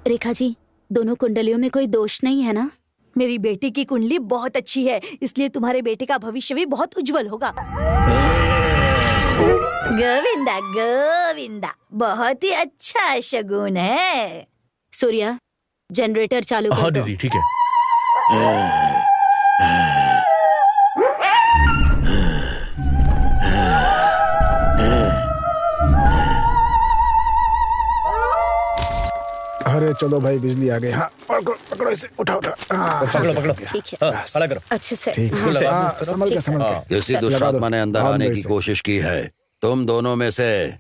रेखा जी, दोनों कुंडलियों में कोई दोष नहीं है ना? मेरी बेटी की कुंडली बहुत अच्छी है, इसलिए तुम्हारे बेटे का भविष्य भी बहुत उज्जवल होगा। गोविंदा गोविंदा, बहुत ही अच्छा शगुन है। सूर्या, जनरेटर चालू कर दो। हाँ दीदी, ठीक है। अरे चलो भाई, बिजली आ गई। हाँ, पकड़ो इसे, उठाओ। पकड़ो। ठीक है, खड़ा करो। अच्छे से। संभल के। किसी दुष्टात्मा ने अंदर आने की कोशिश की है। तुम दोनों में से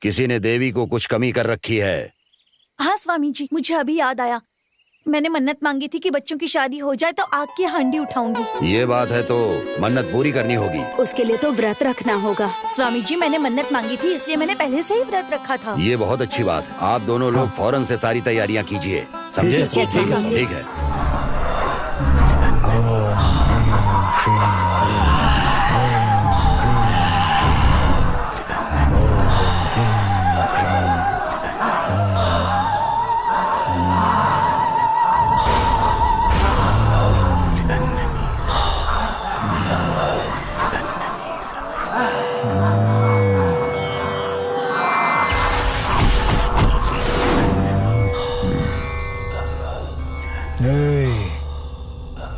किसी ने देवी को कुछ कमी कर रखी है। हाँ स्वामी जी, मुझे अभी याद आया। मैंने मन्नत मांगी थी कि बच्चों की शादी हो जाए तो आग की हांडी उठाऊंगी। ये बात है तो मन्नत पूरी करनी होगी। उसके लिए तो व्रत रखना होगा। स्वामी जी, मैंने मन्नत मांगी थी, इसलिए मैंने पहले से ही व्रत रखा था। ये बहुत अच्छी बात। आप दोनों लोग फौरन से सारी तैयारियां कीजिए, समझे? ठीक है।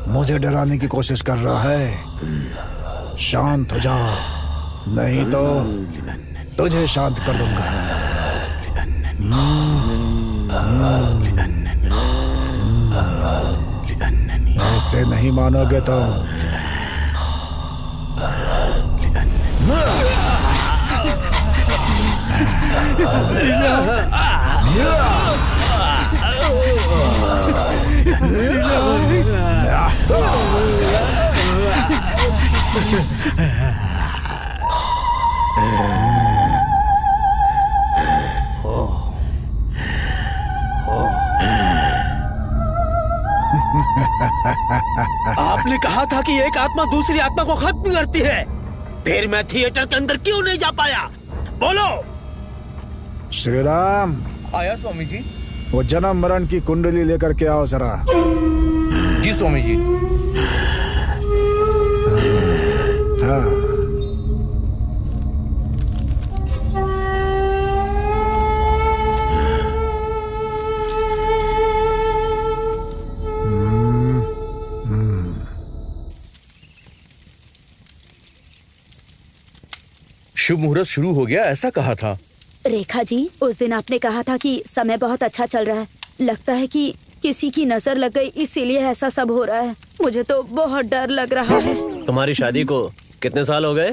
मुझे डराने की कोशिश कर रहा है। शांत हो जा, नहीं तो तुझे शांत कर दूंगा। ऐसे नहीं मानोगे तुम। आपने कहा था कि एक आत्मा दूसरी आत्मा को खत्म करती है, फिर मैं थिएटर के अंदर क्यों नहीं जा पाया? बोलो। श्री राम। आया स्वामी जी। वो जन्म मरण की कुंडली लेकर के आओ जरा। जी स्वामी जी। हाँ। शुभ मुहूर्त शुरू हो गया, ऐसा कहा था। रेखा जी, उस दिन आपने कहा था कि समय बहुत अच्छा चल रहा है। लगता है कि किसी की नजर लग गई, इसीलिए ऐसा सब हो रहा है। मुझे तो बहुत डर लग रहा है। तुम्हारी शादी को कितने साल हो गए?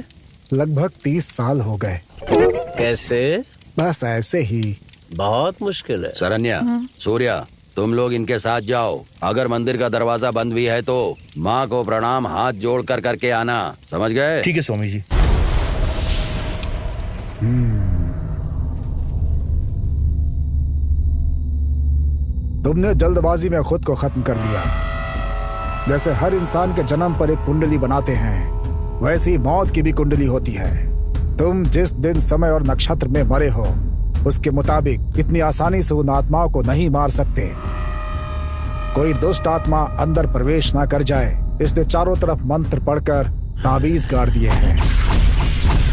लगभग 30 साल हो गए। कैसे? बस ऐसे ही। बहुत मुश्किल है। शरण्या, सूर्या, तुम लोग इनके साथ जाओ। अगर मंदिर का दरवाजा बंद भी है तो माँ को प्रणाम हाथ जोड़ कर करके आना, समझ गए? ठीक है स्वामी जी। तुमने जल्दबाजी में खुद को खत्म कर दिया। जैसे हर इंसान के जन्म पर एक कुंडली बनाते हैं, वैसी मौत की भी कुंडली होती है। तुम जिस दिन, समय और नक्षत्र में मरे हो, उसके मुताबिक इतनी आसानी से उन आत्माओं को नहीं मार सकते। कोई दुष्ट आत्मा अंदर प्रवेश ना कर जाए, इसलिए चारों तरफ मंत्र पढ़कर ताबीज गाड़ दिए हैं।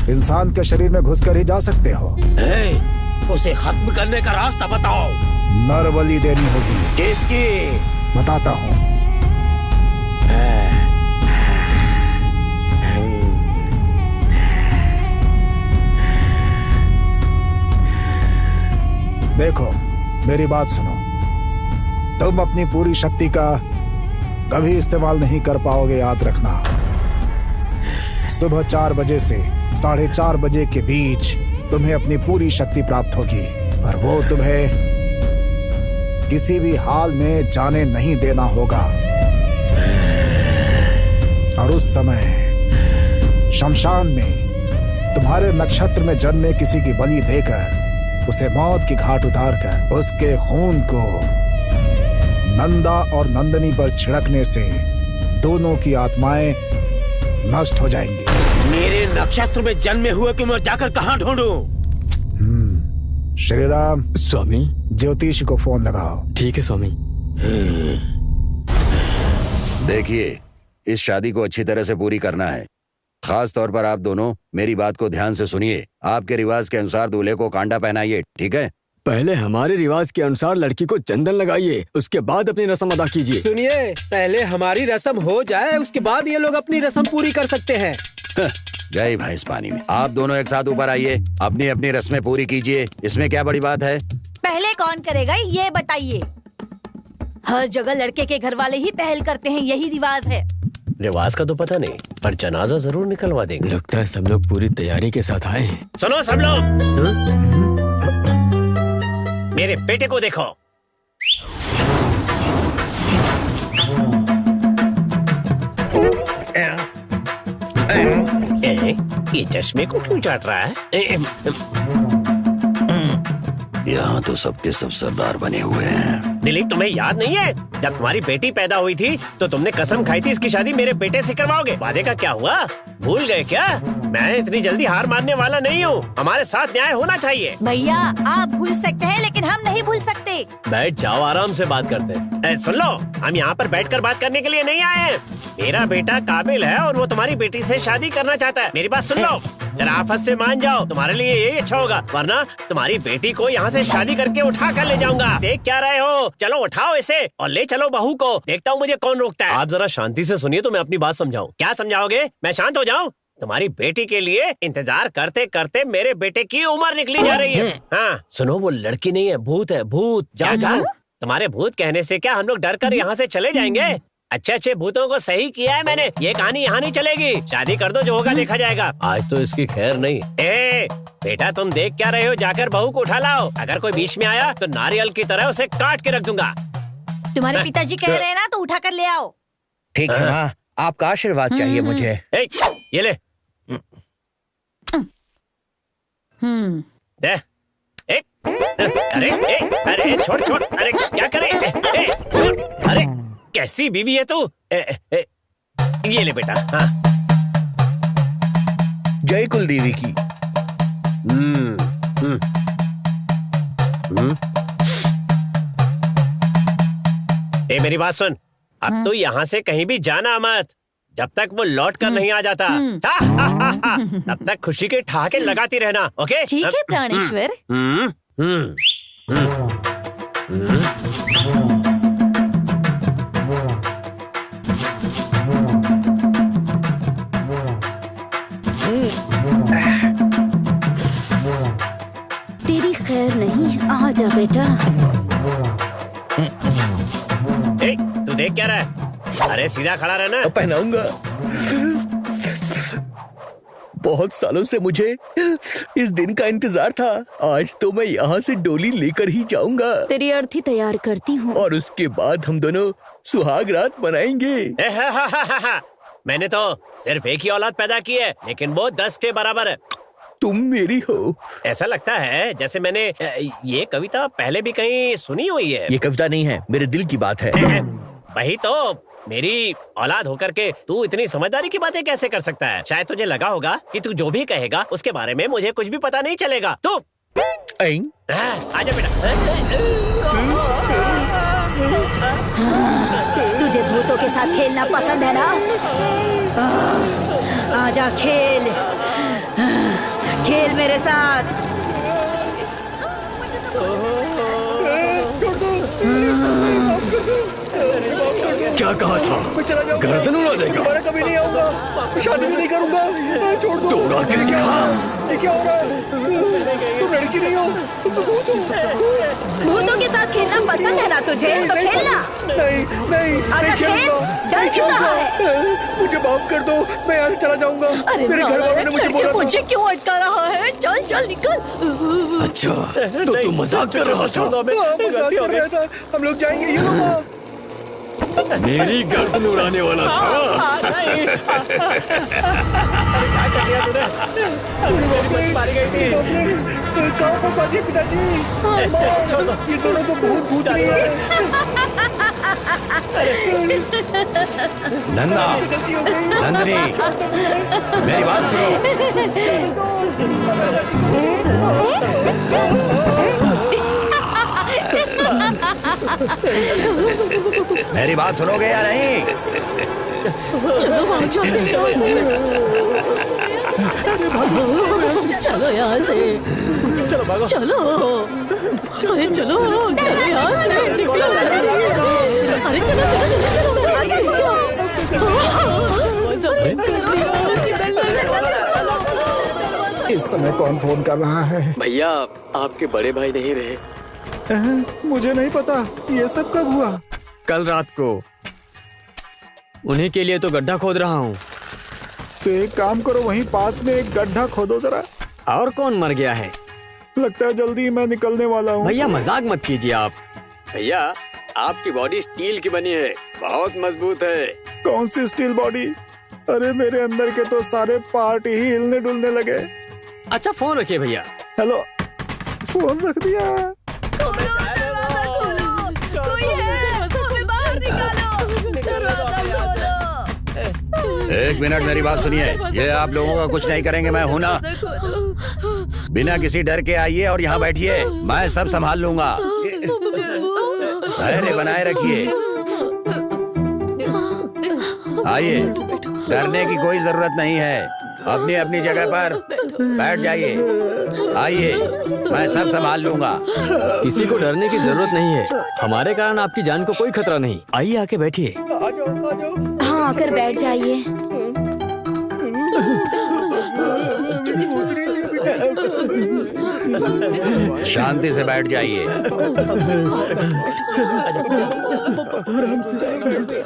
इंसान के शरीर में घुसकर ही जा सकते हो। उसे खत्म करने का रास्ता बताओ। नर बलि देनी होगी। किसकी? बताता हूँ। देखो, मेरी बात सुनो। तुम अपनी पूरी शक्ति का कभी इस्तेमाल नहीं कर पाओगे, याद रखना। सुबह 4 बजे से 4:30 बजे के बीच तुम्हें अपनी पूरी शक्ति प्राप्त होगी और वो तुम्हें किसी भी हाल में जाने नहीं देना होगा। और उस समय शमशान में तुम्हारे नक्षत्र में जन्मे किसी की बलि देकर उसे मौत की घाट उतारकर उसके खून को नंदा और नंदनी पर छिड़कने से दोनों की आत्माएं नष्ट हो जाएंगी। मेरे नक्षत्र में जन्मे हुए को मैं जाकर कहाँ ढूंढूं? श्री राम। स्वामी। ज्योतिषी को फोन लगाओ। ठीक है स्वामी। देखिए, इस शादी को अच्छी तरह से पूरी करना है। खास तौर पर आप दोनों मेरी बात को ध्यान से सुनिए। आपके रिवाज के अनुसार दूल्हे को कांडा पहनाइए, ठीक है? पहले हमारे रिवाज के अनुसार लड़की को चंदन लगाइए, उसके बाद अपनी रस्म अदा कीजिए। सुनिए, पहले हमारी रस्म हो जाए, उसके बाद ये लोग अपनी रस्म पूरी कर सकते हैं। गए भैंस पानी में। आप दोनों एक साथ ऊपर आइए, अपनी अपनी रस्में पूरी कीजिए। इसमें क्या बड़ी बात है? पहले कौन करेगा ये बताइए। हर जगह लड़के के घर वाले ही पहल करते हैं, यही रिवाज है। रिवाज का तो पता नहीं, पर जनाजा जरूर निकलवा देंगे। लगता है सब लोग पूरी तैयारी के साथ आए हैं। सुनो सब लोग, मेरे बेटे को देखो। ये चश्मे को क्यों चाट रहा है? यहाँ तो सबके सब सरदार बने हुए हैं। दिलीप, तुम्हें याद नहीं है जब तुम्हारी बेटी पैदा हुई थी तो तुमने कसम खाई थी इसकी शादी मेरे बेटे से करवाओगे। वादे का क्या हुआ? भूल गए क्या? मैं इतनी जल्दी हार मानने वाला नहीं हूँ। हमारे साथ न्याय होना चाहिए। भैया, आप भूल सकते हैं लेकिन हम नहीं भूल सकते। बैठ जाओ, आराम से बात करते हैं। सुन लो, हम यहाँ पर बैठकर बात करने के लिए नहीं आए हैं। मेरा बेटा काबिल है और वो तुम्हारी बेटी से शादी करना चाहता है। मेरी बात सुन लो, जरा आफत से मान जाओ, तुम्हारे लिए यही अच्छा होगा, वरना तुम्हारी बेटी को यहाँ से शादी करके उठा कर ले जाऊंगा। देख क्या रहे हो? चलो उठाओ इसे और ले चलो बहू को। देखता हूँ मुझे कौन रोकता है। आप जरा शांति से सुनिए तो मैं अपनी बात समझाऊं। क्या समझाओगे? मैं शांत हो जाऊं? तुम्हारी बेटी के लिए इंतजार करते करते मेरे बेटे की उम्र निकली जा रही है। हाँ, सुनो, वो लड़की नहीं है, भूत है, भूत। जाओ जाओ। तुम्हारे भूत कहने से क्या हम लोग डर कर यहाँ से चले जाएंगे? अच्छे अच्छे भूतों को सही किया है मैंने। ये कहानी यहाँ नहीं चलेगी। शादी कर दो, जो होगा देखा जाएगा। आज तो इसकी खैर नहीं। बेटा तुम देख क्या रहे हो, जाकर बहू को उठा लाओ। अगर कोई बीच में आया तो नारियल की तरह उसे काट के रख दूंगा। तुम्हारे पिताजी कह रहे हैं ना, तो उठा कर ले आओ। ठीक है माँ, आपका आशीर्वाद चाहिए मुझे। ये ले। दे। अरे अरे छोड़ छोड़, अरे क्या करे, छोड़। अरे कैसी बीवी है तू। ये ले बेटा। हाँ। जय कुलदेवी की। मेरी बात सुन, अब तो यहाँ से कहीं भी जाना मत जब तक वो लौट कर नहीं आ जाता। तब तक खुशी के ठहाके लगाती रहना। ओके ठीक है प्राणेश्वर। तेरी खैर नहीं, आ जा बेटा। तू देख क्या रहा है? अरे सीधा खड़ा रहना। पहनाऊंगा। बहुत सालों से मुझे इस दिन का इंतजार था। आज तो मैं यहाँ से डोली लेकर ही जाऊंगा। तेरी अर्थी तैयार करती हूँ और उसके बाद हम दोनों सुहाग रात मनाएंगे। मैंने तो सिर्फ एक ही औलाद पैदा की है, लेकिन वो 10 के बराबर है। तुम मेरी हो। ऐसा लगता है जैसे मैंने ये कविता पहले भी कहीं सुनी हुई है। ये कविता नहीं है, मेरे दिल की बात है। वही तो, मेरी औलाद होकर के तू इतनी समझदारी की बातें कैसे कर सकता है? शायद तुझे लगा होगा कि तू जो भी कहेगा उसके बारे में मुझे कुछ भी पता नहीं चलेगा। तू आजा बेटा। तुझे भूतों के साथ खेलना पसंद है ना? आजा खेल, खेल मेरे साथ। क्या कहा था? मैं चला जाऊंगा। गर्दन उड़ा देगा। मैं कभी नहीं आऊंगा, शादी भी नहीं करूंगा। छोड़ दो। तोड़ा के दिखा। ये क्या हो रहा है? तुम लड़की नहीं हो, तुम तो भूत हो। भूतों के साथ खेलना पसंद है ना तुझे? तो खेलना। नहीं नहीं अगर खेल, डर क्यों रहा है? मुझे माफ कर दो, मैं यहाँ से चला जाऊंगा। मेरे घर वालों ने मुझे बोला था। मुझे क्यों अटका रहा है? चल चल निकल। अच्छा, तो तू मजाक कर रहा था? मजाक कर रहा था। हम लोग जाएंगे, ये लो माँ। मेरी गर्दन उड़ाने वाला था। मारी गई थी। कहाँ फंसा दिया पिताजी? ये दोनों तो बहुत भूत रही है। नंदा, नंदिनी, मेरी बात सुनो। मेरी बात सुनोगे या नहीं? चलो भाग जाओ चलो यहाँ से। चलो भागो। चलो अरे चलो चलो यहाँ से निकलो। अरे चलो इस समय कौन फोन कर रहा है? भैया, आपके बड़े भाई नहीं रहे। मुझे नहीं पता, ये सब कब हुआ? कल रात को। उन्हीं के लिए तो गड्ढा खोद रहा हूँ। तो एक काम करो, वहीं पास में एक गड्ढा खोदो जरा। और कौन मर गया है? लगता है जल्दी मैं निकलने वाला हूँ। भैया मजाक मत कीजिए आप। भैया, आपकी बॉडी स्टील की बनी है, बहुत मजबूत है। कौन सी स्टील बॉडी? अरे मेरे अंदर के तो सारे पार्ट ही हिलने डुलने लगे। अच्छा फोन रखिए भैया। हेलो, फोन रख दिया। एक मिनट, मेरी बात सुनिए। ये आप लोगों का कुछ नहीं करेंगे, मैं हूं ना। बिना किसी डर के आइए और यहाँ बैठिए, मैं सब संभाल लूंगा। धैर्य बनाए रखिए। आइए, डरने की कोई जरूरत नहीं है। अपनी अपनी जगह पर बैठ जाइए। आइए, मैं सब संभाल लूंगा। किसी को डरने की जरूरत नहीं है। हमारे कारण आपकी जान को कोई खतरा नहीं। आइए, आके बैठिए। हाँ, आकर बैठ जाइए। शांति से बैठ जाइए।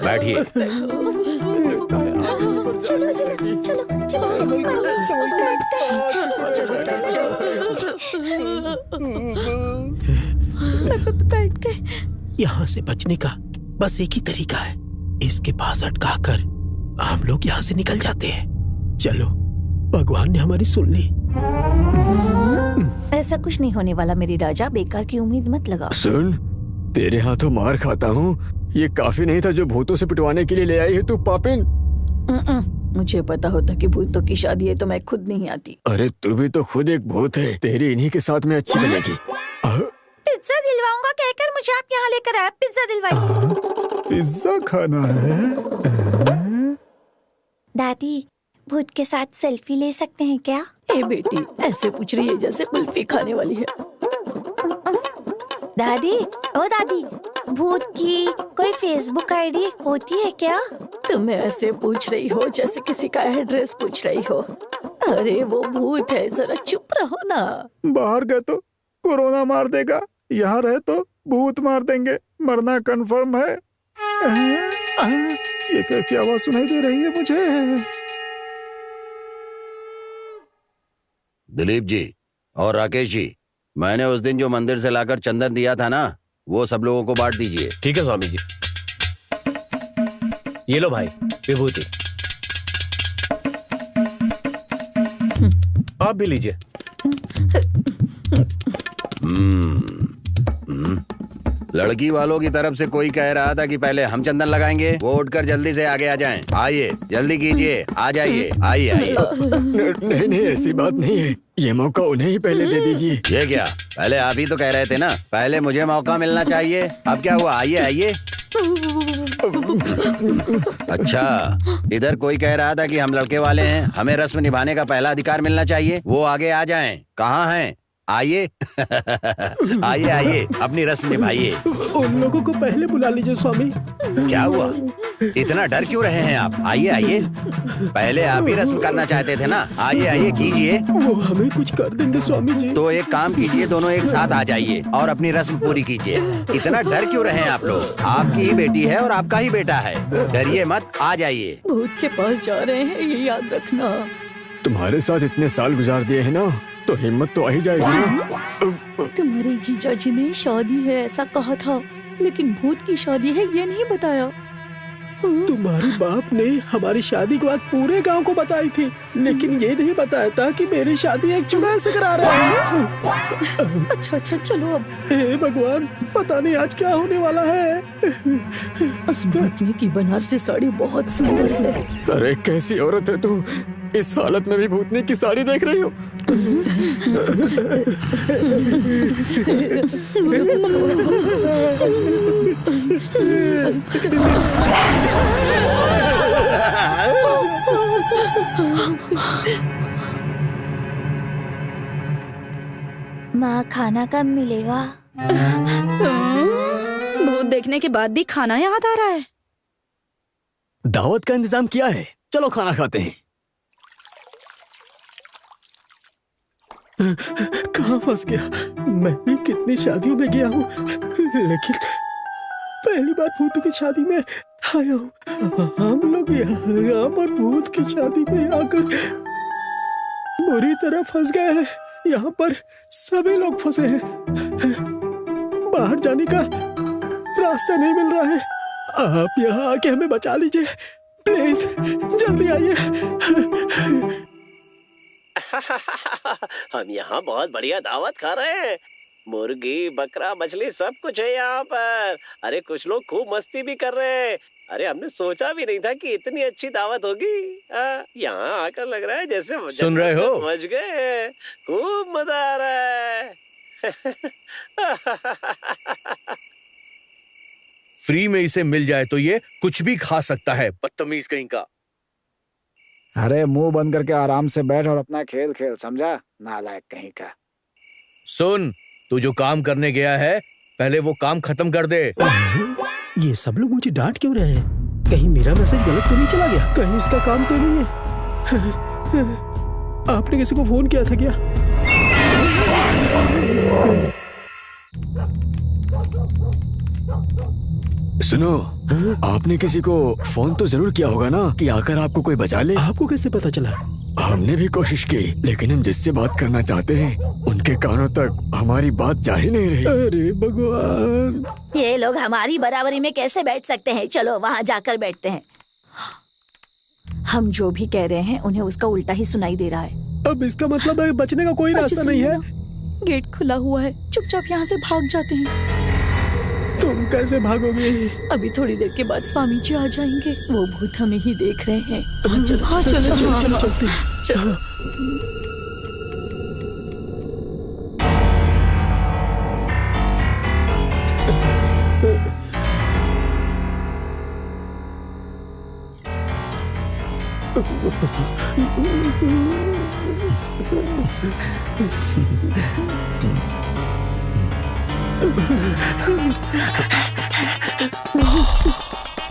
बैठिए। चलो चलो चलो यहाँ से बचने का बस एक ही तरीका है, इसके पास अटका कर हम लोग यहाँ से निकल जाते हैं। चलो, भगवान ने हमारी सुन ली। ऐसा कुछ नहीं होने वाला मेरी राजा, बेकार की उम्मीद मत लगा। सुन, तेरे हाथों मार खाता हूँ, ये काफी नहीं था जो भूतों से पिटवाने के लिए ले आई है तू पापिन। मुझे पता होता कि भूतों की शादी है तो मैं खुद नहीं आती। अरे तू भी तो खुद एक भूत है, तेरी इन्हीं के साथ में अच्छी बनेगी। पिज्जा दिलवाऊंगा कहकर मुझे आप यहाँ लेकर आए। पिज्जा दिलवाइए। पिज्जा खाना है? दादी, भूत के साथ सेल्फी ले सकते हैं क्या? ए बेटी, ऐसे पूछ रही है जैसे कुल्फी खाने वाली है। दादी, ओ दादी, भूत की कोई फेसबुक आईडी होती है क्या? तुम ऐसे पूछ रही हो जैसे किसी का एड्रेस पूछ रही हो। अरे वो भूत है, जरा चुप रहो ना। बाहर गए तो कोरोना मार देगा, यहाँ रहे तो भूत मार देंगे। मरना कंफर्म है। ये कैसी आवाज सुनाई दे रही है मुझे? दिलीप जी और राकेश जी, मैंने उस दिन जो मंदिर से लाकर चंदन दिया था ना, वो सब लोगों को बांट दीजिए। ठीक है स्वामी जी। ये लो भाई विभूति, आप भी लीजिए। लड़की वालों की तरफ से कोई कह रहा था कि पहले हम चंदन लगाएंगे, वो उठकर जल्दी से आगे आ जाएं। आइए, जल्दी कीजिए, आ जाइए। आइए आइए। नहीं नहीं, ऐसी बात नहीं है, ये मौका उन्हें ही पहले दे दीजिए। ये क्या, पहले आप ही तो कह रहे थे ना पहले मुझे मौका मिलना चाहिए। अब क्या हुआ? आइए आइए। अच्छा, इधर कोई कह रहा था कि हम लड़के वाले हैं, हमें रस्म निभाने का पहला अधिकार मिलना चाहिए। वो आगे आ जाएं। कहाँ हैं? आइए। आइए आइए, अपनी रस्म निभाइए। उन लोगों को पहले बुला लीजिए स्वामी। क्या हुआ? इतना डर क्यों रहे हैं आप? आइए आइए, पहले आप ही रस्म करना चाहते थे ना। आइए आइए कीजिए। वो हमें कुछ कर देंगे स्वामी जी। तो एक काम कीजिए, दोनों एक साथ आ जाइए और अपनी रस्म पूरी कीजिए। इतना डर क्यों रहे हैं आप लोग? आपकी ही बेटी है और आपका ही बेटा है, डरिए मत, आ जाइए। भूत के पास जा रहे हैं, ये याद रखना। तुम्हारे साथ इतने साल गुजार दिए हैं ना, तो हिम्मत तो आ ही जाएगी ना। तुम्हारे जीजा जी ने शादी है ऐसा कहा था, लेकिन भूत की शादी है ये नहीं बताया। तुम्हारे बाप ने हमारी शादी की बात पूरे गांव को बताई थी, लेकिन ये नहीं बताया था कि मेरी शादी एक चुड़ैल से करा रहा है। अच्छा अच्छा चलो अब। हे भगवान, पता नहीं आज क्या होने वाला है। उस भूतनी की बनारसी साड़ी बहुत सुंदर है। अरे कैसी औरत है तू, इस हालत में भी भूतनी की साड़ी देख रही हो? माँ खाना कब मिलेगा? भूत देखने के बाद भी खाना याद आ रहा है। दावत का इंतजाम किया है, चलो खाना खाते हैं। कहाँ फंस गया? मैं भी कितनी शादियों में गया हूँ, लेकिन पहली बार भूत की शादी में आया हूँ। हम लोग यहाँ पर भूत की शादी में आकर बुरी तरह फंस गए हैं। यहाँ पर सभी लोग फंसे हैं, बाहर जाने का रास्ता नहीं मिल रहा है। आप यहाँ आके हमें बचा लीजिए प्लीज, जल्दी आइए। हम यहाँ बहुत बढ़िया दावत खा रहे हैं, मुर्गी बकरा मछली सब कुछ है यहाँ पर। अरे कुछ लोग खूब मस्ती भी कर रहे हैं। अरे हमने सोचा भी नहीं था कि इतनी अच्छी दावत होगी। यहाँ आकर लग रहा है जैसे सुन रहे हो? समझ गए, खूब मजा आ रहा है। फ्री में इसे मिल जाए तो ये कुछ भी खा सकता है, बदतमीज कहीं का। अरे मुंह बंद करके आराम से बैठ और अपना खेल खेल, समझा? नालायक कहीं का। सुन, तू जो काम करने गया है पहले वो काम खत्म कर दे। ये सब लोग मुझे डांट क्यों रहे हैं? कहीं मेरा मैसेज गलत तो नहीं चला गया? कहीं इसका काम तो नहीं है? आपने किसी को फोन किया था क्या? सुनो, आपने किसी को फोन तो जरूर किया होगा ना कि आकर आपको कोई बचा ले। आपको कैसे पता चला? हमने भी कोशिश की, लेकिन हम जिससे बात करना चाहते हैं उनके कानों तक हमारी बात जा ही नहीं रही। अरे भगवान, ये लोग हमारी बराबरी में कैसे बैठ सकते हैं? चलो वहाँ जाकर बैठते हैं। हम जो भी कह रहे हैं उन्हें उसका उल्टा ही सुनाई दे रहा है। अब इसका मतलब है बचने का कोई रास्ता नहीं है? गेट खुला हुआ है, चुपचाप यहाँ से भाग जाते हैं। तुम कैसे भागोगे? अभी थोड़ी देर के बाद स्वामी जी आ जाएंगे, वो भूत हमें ही देख रहे हैं। हाँ चलो।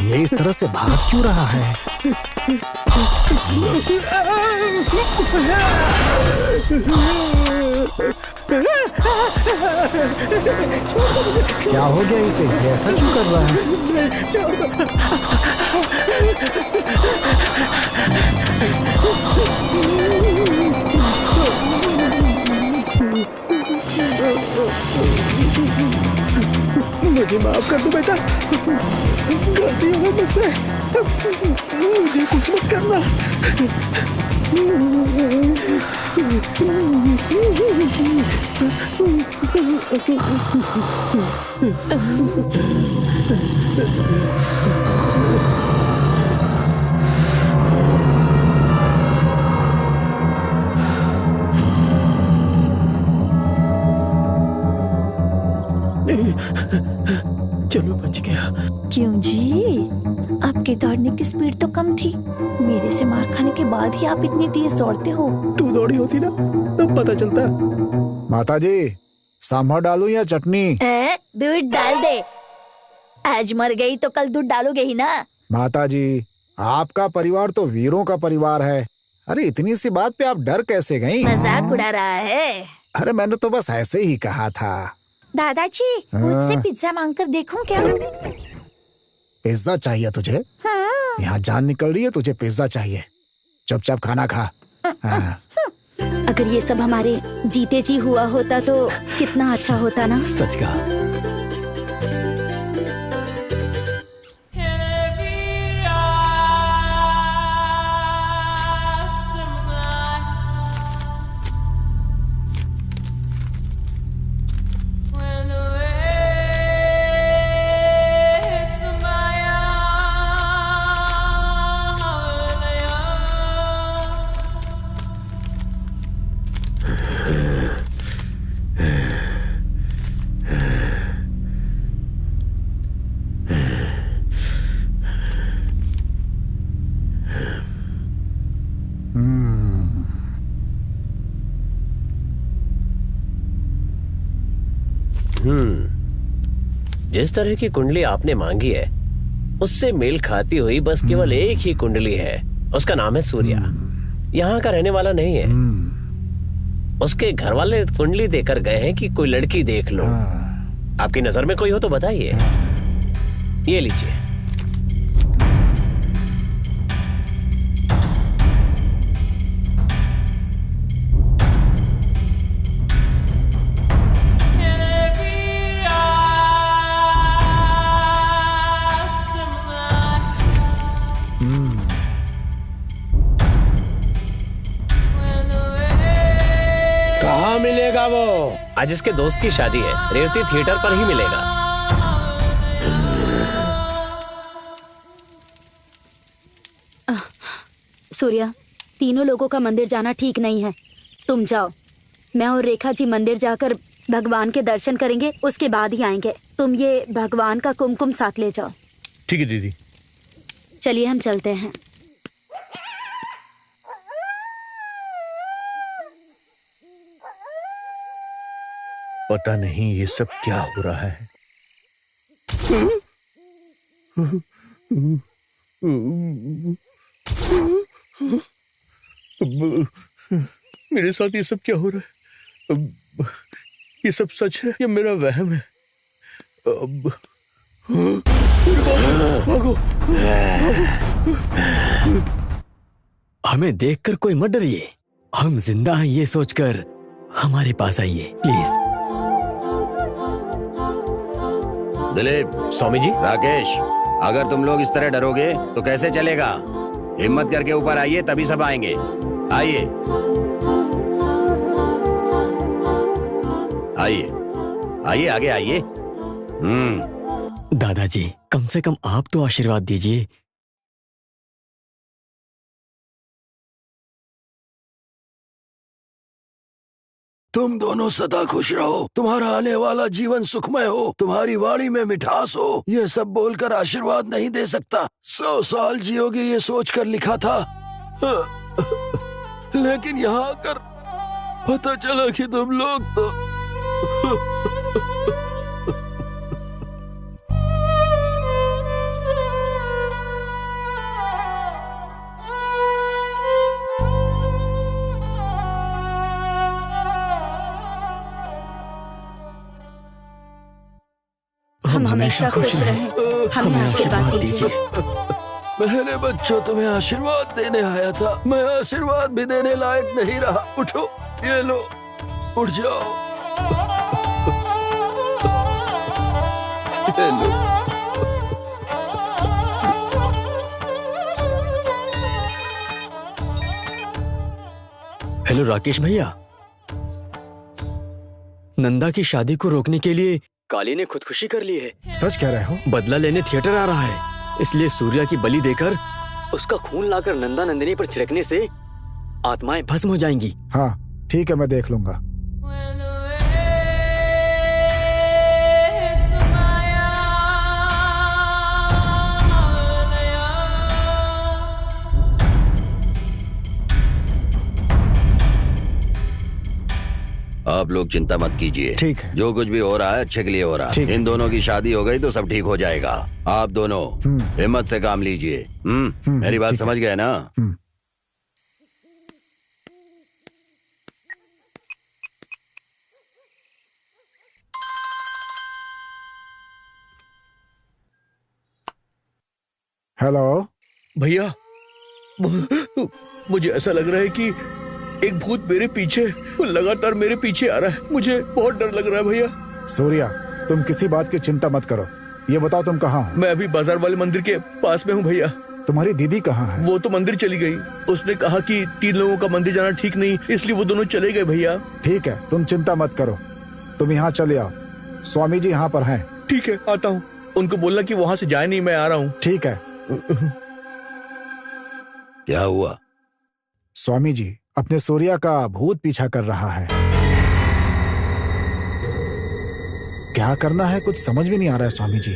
ये इस तरह से भाग क्यों रहा है? क्या हो गया इसे? ऐसा क्यों कर रहा है? मुझे माफ कर दो बेटा, गलती हो गई मुझसे, मुझे कुछ मत करना। चलो बच गया। क्यों जी, आपके दौड़ने की स्पीड तो कम थी। मेरे से मार खाने के बाद ही आप इतनी तेज दौड़ते हो। तू दौड़ी होती ना तब पता चलता। माता जी, सांभर डालूं या चटनी? दूध डाल दे। आज मर गई तो कल दूध डालोगे ही ना। माता जी, आपका परिवार तो वीरों का परिवार है। अरे इतनी सी बात पे आप डर कैसे गई? मजाक उड़ा रहा है। अरे मैंने तो बस ऐसे ही कहा था। दादाजी, मुझसे पिज्जा मांगकर देखूं क्या? पिज्जा चाहिए तुझे? हाँ। यहाँ जान निकल रही है, तुझे पिज्जा चाहिए। चुपचाप खाना खा। हाँ। अगर ये सब हमारे जीते जी हुआ होता तो कितना अच्छा होता ना। सच कहा। जिस तरह की कुंडली आपने मांगी है उससे मेल खाती हुई बस केवल एक ही कुंडली है। उसका नाम है सूर्या। यहाँ का रहने वाला नहीं है। उसके घर वाले कुंडली देकर गए हैं कि कोई लड़की देख लो। आपकी नजर में कोई हो तो बताइए। ये लीजिए। मिलेगा वो? आज इसके दोस्त की शादी है, रेवती थिएटर पर ही मिलेगा। सूर्या, तीनों लोगों का मंदिर जाना ठीक नहीं है। तुम जाओ, मैं और रेखा जी मंदिर जाकर भगवान के दर्शन करेंगे, उसके बाद ही आएंगे। तुम ये भगवान का कुमकुम साथ ले जाओ। ठीक है दीदी। चलिए हम चलते हैं। पता नहीं ये सब क्या हो रहा है। मेरे साथ ये सब क्या हो रहा है? ये सब सच है या मेरा वहम है? भागो। हमें देखकर कोई मत डरिए। हम जिंदा हैं ये सोचकर हमारे पास आइए प्लीज। दिलीप, स्वामी जी, राकेश, अगर तुम लोग इस तरह डरोगे तो कैसे चलेगा? हिम्मत करके ऊपर आइए, तभी सब आएंगे। आइए आइए आइए, आगे आइए। दादाजी, कम से कम आप तो आशीर्वाद दीजिए। तुम दोनों सदा खुश रहो, तुम्हारा आने वाला जीवन सुखमय हो, तुम्हारी वाणी में मिठास हो, ये सब बोलकर आशीर्वाद नहीं दे सकता। 100 साल जियोगे ये सोचकर लिखा था, लेकिन यहाँ आकर पता चला कि तुम लोग तो हम हमेशा खुश रहें। हमें आशीर्वाद दीजिए। मेरे बच्चों, तुम्हें आशीर्वाद देने आया था। मैं आशीर्वाद भी देने लायक नहीं रहा। उठो, ये लो, उठ जाओ। ये लो। हेलो राकेश भैया, नंदा की शादी को रोकने के लिए काली ने खुदकुशी कर ली है। सच कह रहे हो? बदला लेने थिएटर आ रहा है, इसलिए सूर्या की बलि देकर उसका खून लाकर नंदा नंदिनी पर छिड़कने से आत्माएं भस्म हो जाएंगी। हाँ ठीक है, मैं देख लूंगा। आप लोग चिंता मत कीजिए। ठीक है। जो कुछ भी हो रहा है अच्छे के लिए हो रहा है। इन दोनों की शादी हो गई तो सब ठीक हो जाएगा। आप दोनों हिम्मत से काम लीजिए। मेरी बात समझ गए ना? हेलो भैया, मुझे ऐसा लग रहा है कि एक भूत मेरे पीछे लगातार मेरे पीछे आ रहा है। मुझे बहुत डर लग रहा है भैया। सूर्या, तुम किसी बात की चिंता मत करो। ये बताओ तुम कहाँ हो? मैं अभी बाजार वाले मंदिर के पास में हूँ भैया। तुम्हारी दीदी कहाँ है? वो तो मंदिर चली गई। उसने कहा कि 3 लोगों का मंदिर जाना ठीक नहीं, इसलिए वो दोनों चले गए भैया। ठीक है, तुम चिंता मत करो। तुम यहाँ चले आओ, स्वामी जी यहाँ पर हैं। ठीक है, आता हूँ। उनको बोलना कि वहाँ से जाए नहीं, मैं आ रहा हूँ। ठीक है। क्या हुआ? स्वामी जी, अपने सूर्या का भूत पीछा कर रहा है। क्या करना है कुछ समझ भी नहीं आ रहा है स्वामी जी।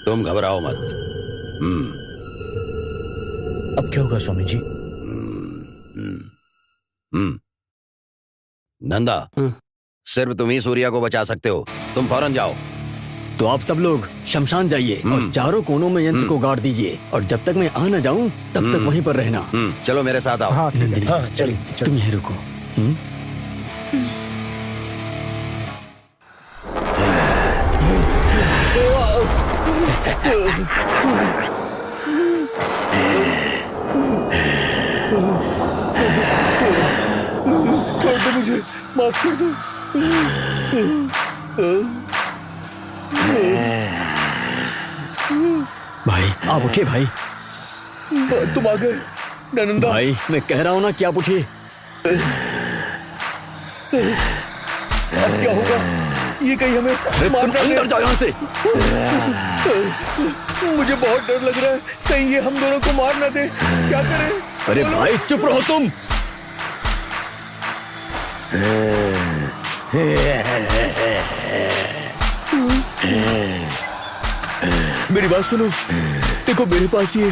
तुम घबराओ मत। अब क्या होगा स्वामी जी? नंदा, सिर्फ तुम ही सूर्या को बचा सकते हो। तुम फौरन जाओ। तो आप सब लोग शमशान जाइए और चारों कोनों में यंत्र को गाड़ दीजिए, और जब तक मैं आ न जाऊं तब तक वहीं पर रहना। चलो मेरे साथ आओ। हाँ, नंदिनी, चलिए तुम यहीं रुको। छोड़ दो मुझे, माफ कर दो। भाई आप उठिए। भाई तुम आ गए नंदा। भाई मैं कह रहा हूँ ना कि आप उठिए। अब क्या होगा? ये कहीं हमें मारना अंदर जाओ यहाँ से। मुझे बहुत डर लग रहा है, कहीं ये हम दोनों को मार ना दे। क्या करें? अरे भाई चुप रहो तुम। मेरी बात सुनो। देखो मेरे पास ये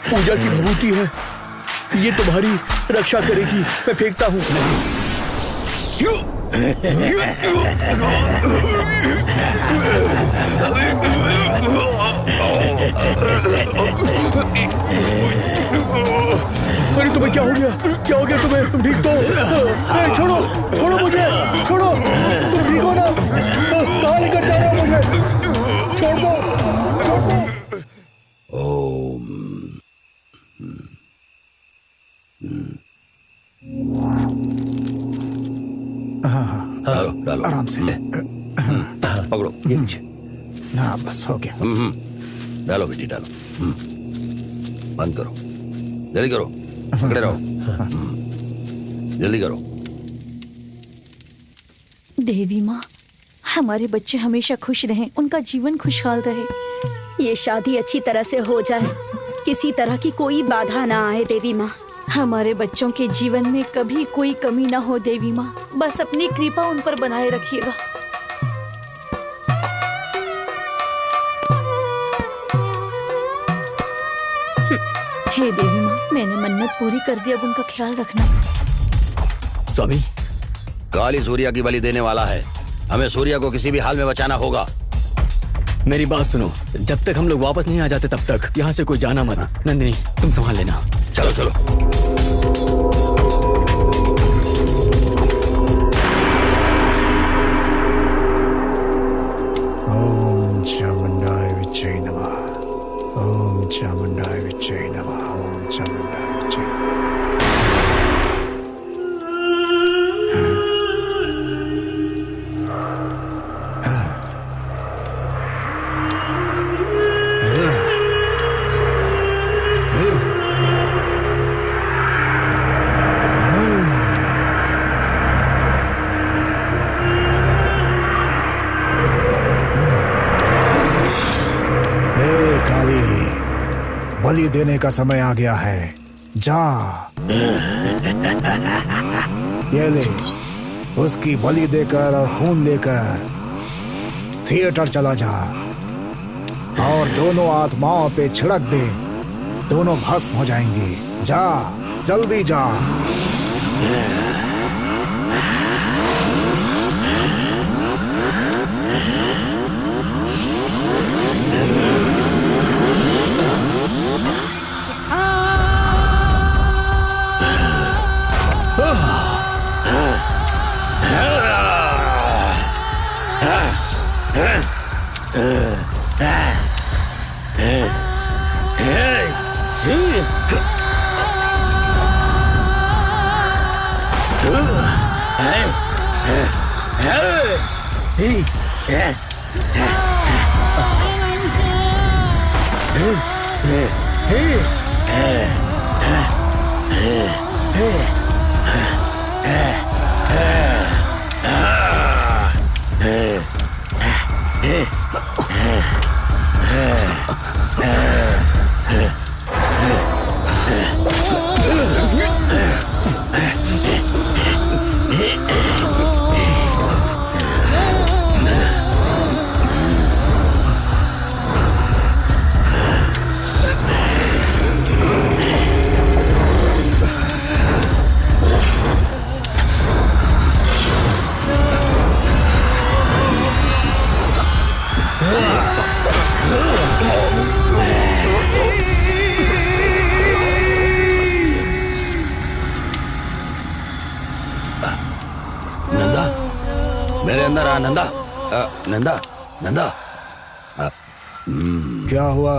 पूजा की विभूति है, ये तुम्हारी रक्षा करेगी। मैं फेंकता हूँ। अरे तुम्हें क्या हो गया? क्या हो गया तुम्हें? तुम ठीक तो? छोड़ो, छोड़ो मुझे, छोड़ो। तुम ठीक हो ना? कहाँ लेकर जा रहे हो मुझे? छोड़ दो, छोड़ दो। डालो डालो आराम से। पकड़ो। हाँ बस हो गया। डालो बेटी डालो। बंद करो, जल्दी करो। पकड़े रहो, जल्दी करो। देवी माँ, हमारे बच्चे हमेशा खुश रहें, उनका जीवन खुशहाल रहे। ये शादी अच्छी तरह से हो जाए, किसी तरह की कोई बाधा ना आए देवी माँ। हमारे बच्चों के जीवन में कभी कोई कमी ना हो देवी माँ, बस अपनी कृपा उन पर बनाए रखिएगा। हे देवी माँ, मैंने मन्नत पूरी कर दी, अब उनका ख्याल रखना। स्वामी, काली सूर्या की बलि देने वाला है। हमें सूर्या को किसी भी हाल में बचाना होगा। मेरी बात सुनो, जब तक हम लोग वापस नहीं आ जाते तब तक यहाँ से कोई जाना मत। नंदिनी तुम संभाल लेना। चलो चलो। ओम चामुंडाय विच्चे नमः। ओम चामुंडाय विच्चे नमः। ओम चामुंडाय विच्चे नमः। बलि देने का समय आ गया है, जा। ये ले, उसकी बलि देकर और खून देकर थिएटर चला जा और दोनों आत्माओं पे छिड़क दे, दोनों भस्म हो जाएंगी। जा, जल्दी जा। नंदा, मेरे अंदर आ नंदा। नंदा, नंदा। क्या हुआ?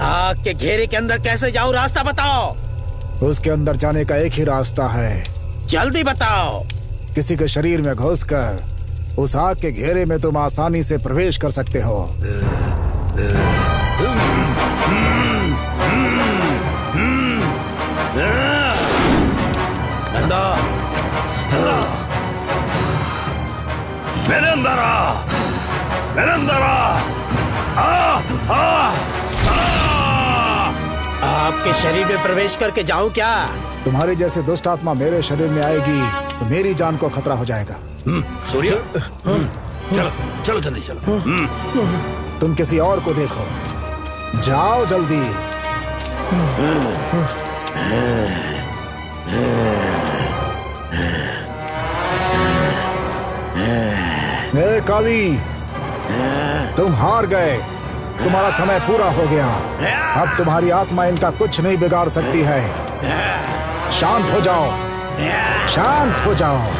आग के घेरे के अंदर कैसे जाऊं, रास्ता बताओ। उसके अंदर जाने का एक ही रास्ता है। जल्दी बताओ। किसी के शरीर में घुसकर उस आग के घेरे में तुम आसानी से प्रवेश कर सकते हो। नंदा, मेरे अंदर आ, मेरे अंदर आ। आपके शरीर में प्रवेश करके जाऊं क्या? तुम्हारी जैसे दुष्ट आत्मा मेरे शरीर में आएगी तो मेरी जान को खतरा हो जाएगा। सूर्य, चलो चलो जल्दी चलो। तुम किसी और को देखो, जाओ जल्दी। ए काली, तुम हार गए। तुम्हारा समय पूरा हो गया। अब तुम्हारी आत्मा इनका कुछ नहीं बिगाड़ सकती है। शांत हो जाओ, शांत हो जाओ।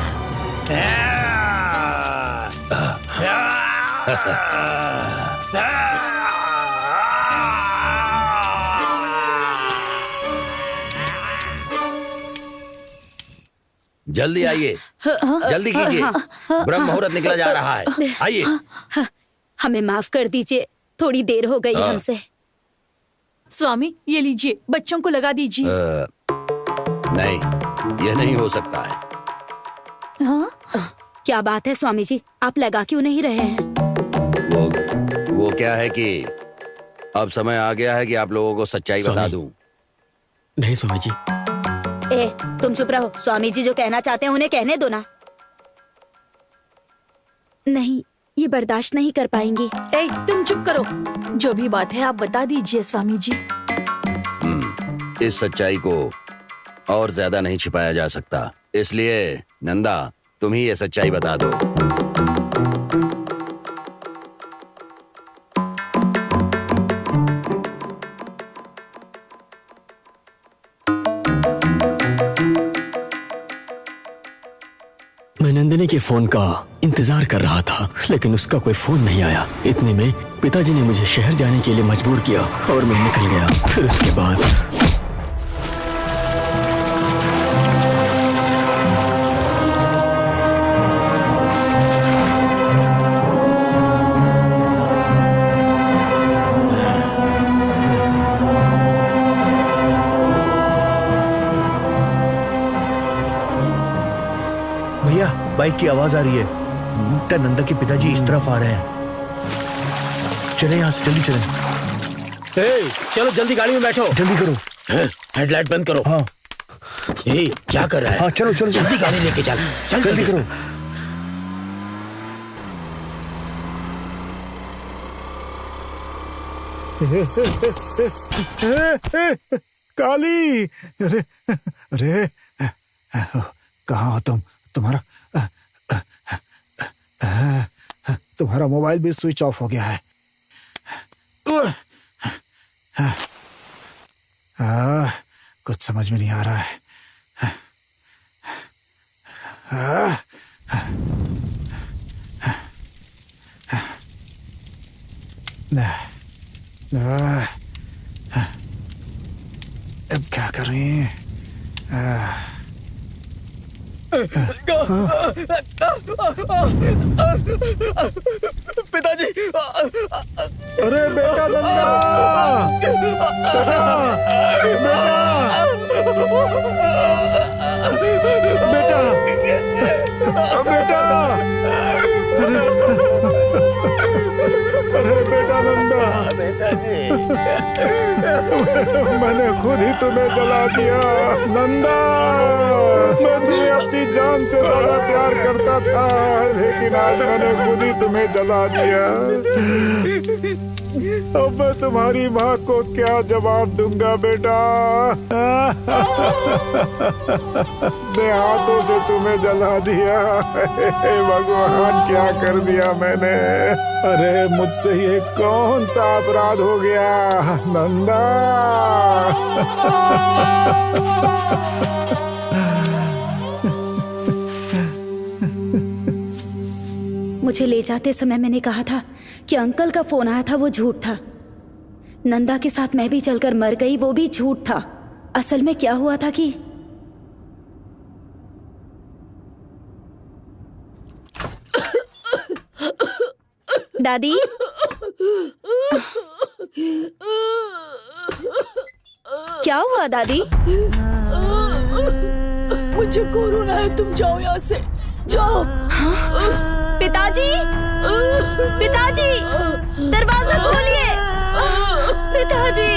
जल्दी आइए, जल्दी कीजिए, ब्रह्म मुहूर्त निकला जा रहा है। आइए। हमें माफ कर दीजिए, थोड़ी देर हो गई हमसे। स्वामी ये लीजिए, बच्चों को लगा दीजिए। नहीं, यह नहीं हो सकता है। हाँ? क्या बात है स्वामी जी, आप लगा क्यों नहीं रहे हैं? वो क्या है कि अब समय आ गया है कि आप लोगों को सच्चाई बता दूं। नहीं स्वामी जी। ए, तुम चुप रहो। स्वामी जी जो कहना चाहते हैं उन्हें कहने दो ना। नहीं, ये बर्दाश्त नहीं कर पाएंगी। ए, तुम चुप करो। जो भी बात है आप बता दीजिए स्वामी जी। इस सच्चाई को और ज्यादा नहीं छिपाया जा सकता, इसलिए नंदा तुम ही ये सच्चाई बता दो। मैं नंदिनी के फोन का इंतजार कर रहा था, लेकिन उसका कोई फोन नहीं आया। इतने में पिताजी ने मुझे शहर जाने के लिए मजबूर किया और मैं निकल गया। फिर उसके बाद बाइक की आवाज आ रही है। लगता है नंदा के पिताजी इस तरफ आ रहे हैं। चले यहाँ से, जल्दी चलें। चलो जल्दी गाड़ी में बैठो। जल्दी करो। हेडलाइट बंद करो। हाँ। क्या कर रहा है? हाँ चलो चलो, जल्दी गाड़ी लेके चल। जल्दी करो। काली, अरे अरे, कहाँ हो तुम? तुम्हारा मोबाइल भी स्विच ऑफ हो गया है। कुछ समझ में नहीं आ रहा है। अब क्या करें? पिताजी! अरे बेटा नंदा! बेटा! अरे बेटा नंदा! मैंने खुद ही तुम्हें जला दिया नंदा। मैं तुम्हें अपनी जान से ज्यादा प्यार करता था, लेकिन आज मैंने खुद ही तुम्हें जला दिया। अब मैं तुम्हारी माँ को क्या जवाब दूंगा बेटा? अपने हाथों से तुम्हें जला दिया। हे भगवान, क्या कर दिया मैंने? अरे मुझसे ये कौन सा अपराध हो गया नंदा? मुझे ले जाते समय मैंने कहा था कि अंकल का फोन आया था, वो झूठ था। नंदा के साथ मैं भी चलकर मर गई, वो भी झूठ था। असल में क्या हुआ था कि दादी, क्या हुआ दादी? मुझे कोरोना है, तुम जाओ यहाँ से, जाओ। पिताजी, पिताजी, दरवाजा खोलिए। पिताजी,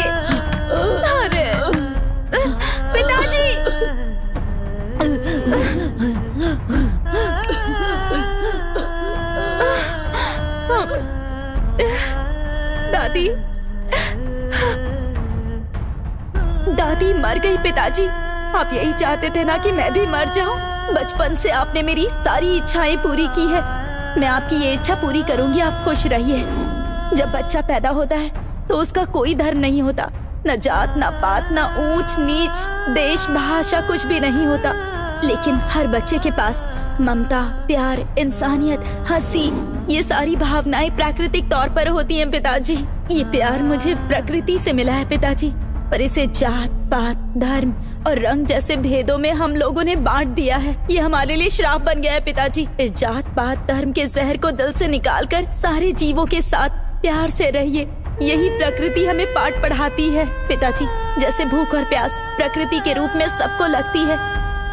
अरे पिताजी। दादी, दादी मर गई। पिताजी, आप यही चाहते थे ना कि मैं भी मर जाऊं? बचपन से आपने मेरी सारी इच्छाएं पूरी की है, मैं आपकी ये इच्छा पूरी करूंगी, आप खुश रहिए। जब बच्चा पैदा होता है तो उसका कोई धर्म नहीं होता, न जात, न पात, न ऊंच नीच, देश, भाषा, कुछ भी नहीं होता। लेकिन हर बच्चे के पास ममता, प्यार, इंसानियत, हंसी, ये सारी भावनाएं प्राकृतिक तौर पर होती हैं पिताजी। ये प्यार मुझे प्रकृति से मिला है पिताजी, पर इसे जात, पात, धर्म और रंग जैसे भेदों में हम लोगों ने बांट दिया है। ये हमारे लिए श्राप बन गया है पिताजी। इस जात, पात, धर्म के जहर को दिल से निकालकर सारे जीवों के साथ प्यार से रहिए, यही प्रकृति हमें पाठ पढ़ाती है पिताजी। जैसे भूख और प्यास प्रकृति के रूप में सबको लगती है,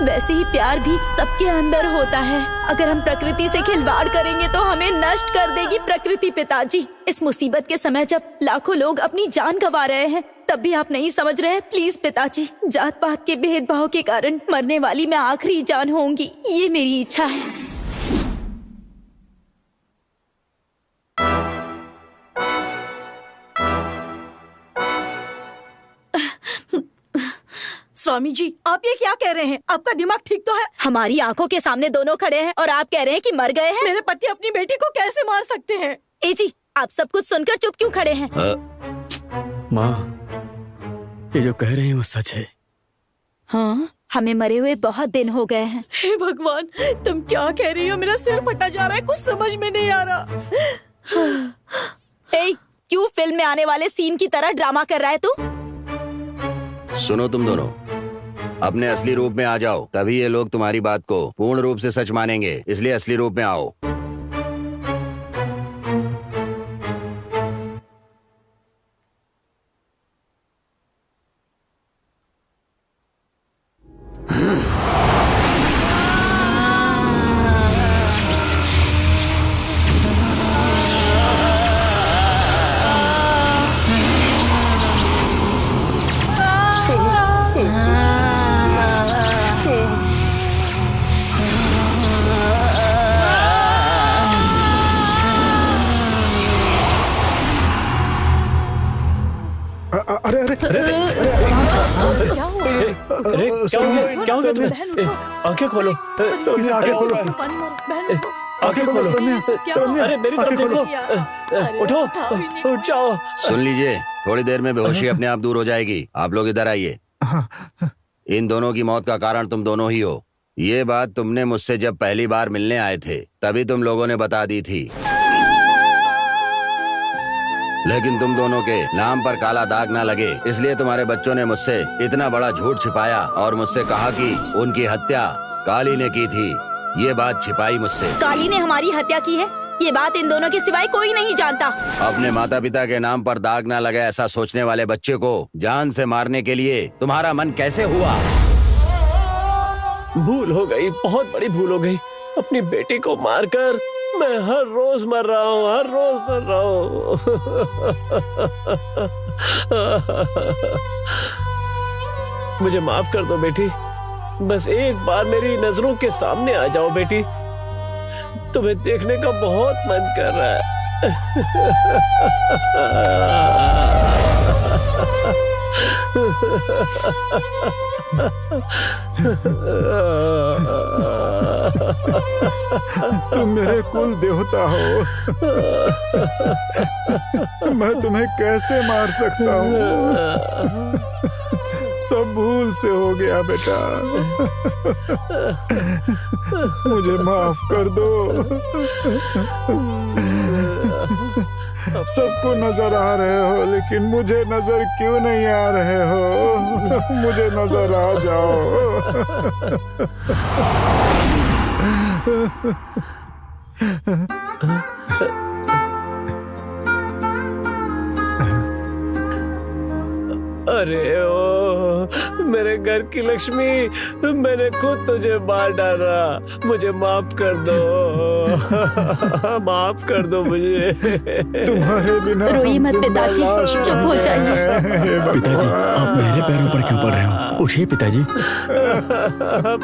वैसे ही प्यार भी सबके अंदर होता है। अगर हम प्रकृति से खिलवाड़ करेंगे तो हमें नष्ट कर देगी प्रकृति पिताजी। इस मुसीबत के समय जब लाखों लोग अपनी जान गंवा रहे हैं, तब भी आप नहीं समझ रहे हैं। प्लीज पिताजी, जात पात के भेदभाव के कारण मरने वाली मैं आखिरी जान होंगी, ये मेरी इच्छा है। स्वामी जी, आप ये क्या कह रहे हैं? आपका दिमाग ठीक तो है? हमारी आंखों के सामने दोनों खड़े हैं और आप कह रहे हैं कि मर गए हैं। मेरे पति अपनी बेटी को कैसे मार सकते हैं? ए जी, आप सब कुछ सुनकर चुप क्यों खड़े हैं? माँ, ये जो कह रही हूँ सच है। हाँ, हमें मरे हुए बहुत दिन हो गए हैं। हे भगवान, तुम क्या कह रही हो? मेरा सिर फटा जा रहा है, कुछ समझ में नहीं आ रहा। ए, क्यों फिल्म में आने वाले सीन की तरह ड्रामा कर रहा है तू? सुनो तुम दोनों, अपने असली रूप में आ जाओ, तभी ये लोग तुम्हारी बात को पूर्ण रूप से सच मानेंगे। इसलिए असली रूप में आओ। अरे अरे अरे क्या हुआ? अरे क्या हो गया तुम्हें? आंखें खोलो, आंखें खोलो, आंखें खोलो। अरे मेरी तरफ देखो, उठो, उठ जाओ। सुन लीजिए, थोड़ी देर में बेहोशी अपने आप दूर हो जाएगी। आप लोग इधर आइए। इन दोनों की मौत का कारण तुम दोनों ही हो। ये बात तुमने मुझसे जब पहली बार मिलने आए थे तभी तुम लोगों ने बता दी थी, लेकिन तुम दोनों के नाम पर काला दाग ना लगे, इसलिए तुम्हारे बच्चों ने मुझसे इतना बड़ा झूठ छिपाया और मुझसे कहा कि उनकी हत्या काली ने की थी। ये बात छिपाई मुझसे। काली ने हमारी हत्या की है, ये बात इन दोनों के सिवाय कोई नहीं जानता। अपने माता पिता के नाम पर दाग ना लगे ऐसा सोचने वाले बच्चे को जान से मारने के लिए तुम्हारा मन कैसे हुआ? भूल हो गई, बहुत बड़ी भूल हो गई। अपनी बेटी को मारकर मैं हर रोज मर रहा हूँ, हर रोज मर रहा हूँ। मुझे माफ कर दो बेटी, बस एक बार मेरी नजरों के सामने आ जाओ बेटी, तुम्हें देखने का बहुत मन कर रहा है। तुम मेरे कुल देवता हो, मैं तुम्हें कैसे मार सकता हूँ? सब भूल से हो गया बेटा, मुझे माफ कर दो। सबको नजर आ रहे हो लेकिन मुझे नजर क्यों नहीं आ रहे हो? मुझे नजर आ जाओ। अरे ओ मेरे घर की लक्ष्मी, मैंने खुद तुझे मार डाला, मुझे माफ कर दो। माफ कर दो मुझे। तुम्हारे बिना रोइए मत पिताजी, चुप हो जाइए। पिताजी, आप मेरे पैरों पर क्यों पड़ रहे हो? उठिए पिताजी।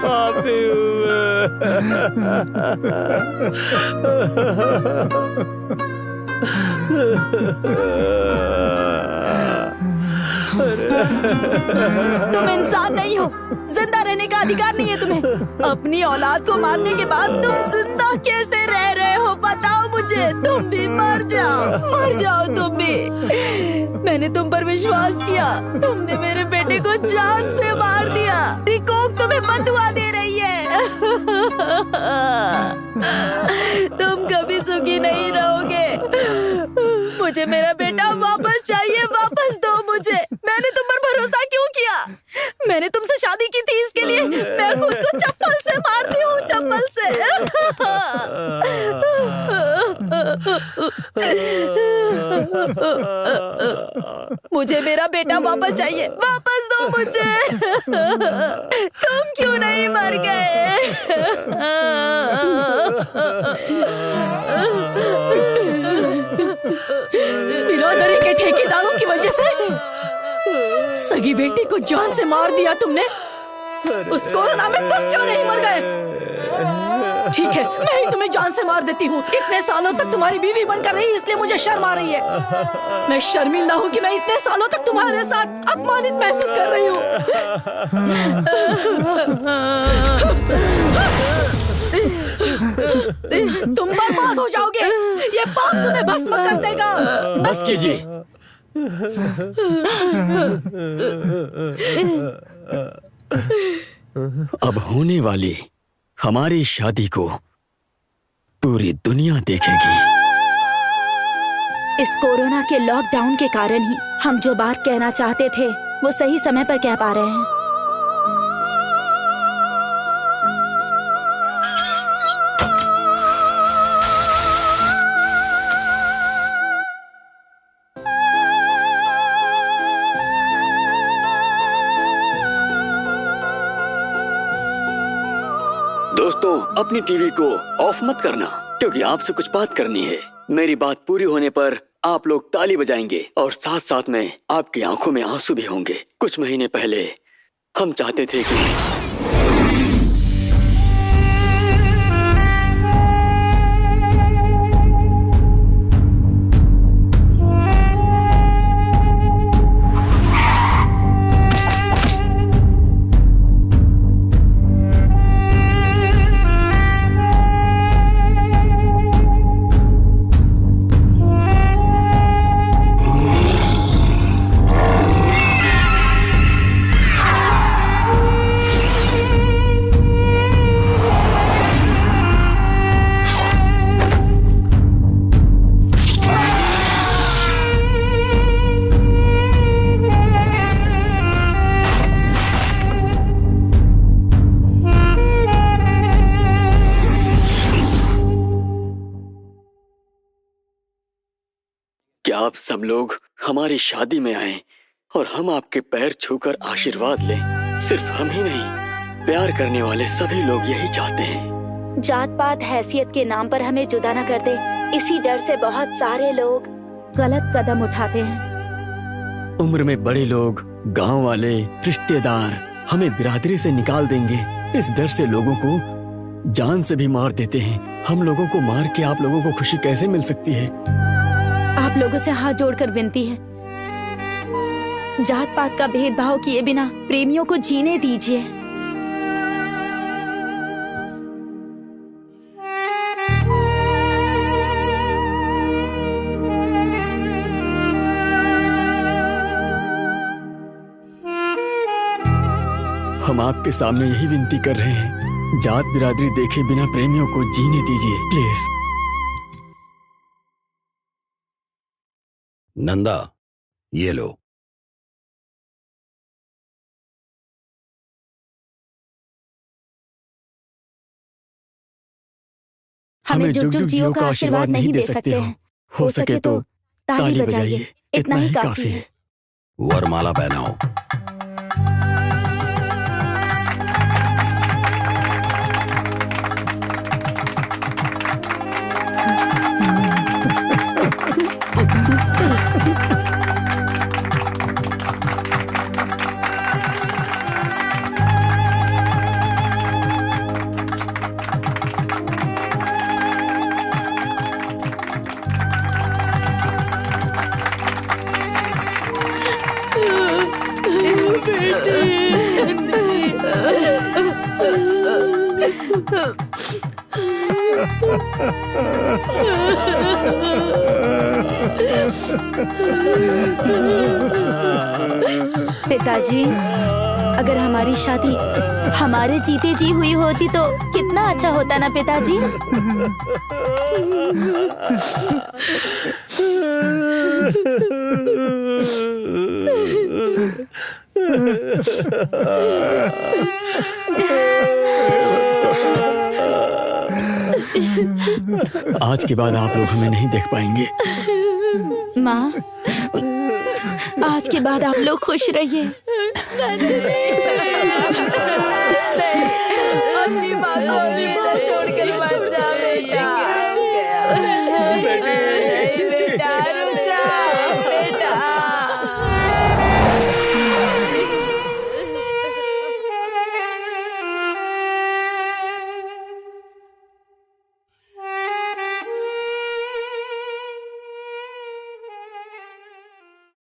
पापी तुम इंसान नहीं हो, जिंदा रहने का अधिकार नहीं है तुम्हें। अपनी औलाद को मारने के बाद तुम जिंदा कैसे रह रहे हो बताओ मुझे। तुम भी मर जाओ तुम भी। मैंने तुम पर विश्वास किया, तुमने मेरे बेटे को जान से मार दिया। रिकोक तुम्हें बदुआ दे रही है। तुम कभी सुखी नहीं रहोगे। मुझे मेरा बेटा वापस चाहिए, वापस दो मुझे। मैंने तुम पर भरोसा क्यों किया? मैंने तुमसे शादी की थी इसके लिए। मैं खुद को चप्पल से मारती हूँ, चप्पल से। मुझे मेरा बेटा वापस चाहिए, वापस दो मुझे। तुम क्यों नहीं मर गए? बिरादरी के ठेकेदारों की वजह से सगी बेटी को जान से मार दिया तुमने। उस कोरोना में तुम क्यों नहीं मर गए? ठीक है, मैं ही तुम्हें जान से मार देती हूँ। इतने सालों तक तुम्हारी बीवी बनकर रही, इसलिए मुझे शर्म आ रही है। मैं शर्मिंदा हूँ कि मैं इतने सालों तक तुम्हारे साथ अपमानित महसूस कर रही हूँ। तुम बर्बाद हो जाओगे, ये पाप तुम्हें भस्म कर देगा। बस कीजिए। अब होने वाली हमारी शादी को पूरी दुनिया देखेगी। इस कोरोना के लॉकडाउन के कारण ही हम जो बात कहना चाहते थे वो सही समय पर कह पा रहे हैं। दोस्तों, अपनी टीवी को ऑफ मत करना, क्योंकि आपसे कुछ बात करनी है। मेरी बात पूरी होने पर आप लोग ताली बजाएंगे और साथ साथ में आपकी आंखों में आंसू भी होंगे। कुछ महीने पहले हम चाहते थे कि आप सब लोग हमारी शादी में आए और हम आपके पैर छूकर आशीर्वाद लें। सिर्फ हम ही नहीं, प्यार करने वाले सभी लोग यही चाहते हैं। जात पात हैसियत के नाम पर हमें जुदा न कर दे, इसी डर से बहुत सारे लोग गलत कदम उठाते हैं। उम्र में बड़े लोग, गांव वाले, रिश्तेदार हमें बिरादरी से निकाल देंगे। इस डर से लोगों को जान से भी मार देते हैं। हम लोगों को मार के आप लोगों को खुशी कैसे मिल सकती है? आप लोगों से हाथ जोड़कर विनती है, जात पात का भेदभाव किए बिना प्रेमियों को जीने दीजिए। हम आपके सामने यही विनती कर रहे हैं, जात बिरादरी देखे बिना प्रेमियों को जीने दीजिए प्लीज। नंदा, ये लो। हमें जुग जुग जियो का आशीर्वाद नहीं दे सकते हैं। हो सके तो ताली बजाइए, इतना ही काफी है। वरमाला पहनाओ। पिताजी, अगर हमारी शादी हमारे जीते जी हुई होती तो कितना अच्छा होता ना पिताजी। आज के बाद आप लोग हमें नहीं देख पाएंगे। माँ, आज के बाद आप लोग खुश रहिए। अपनी माँ को छोड़कर मत जा बेटा। नहीं बेटा,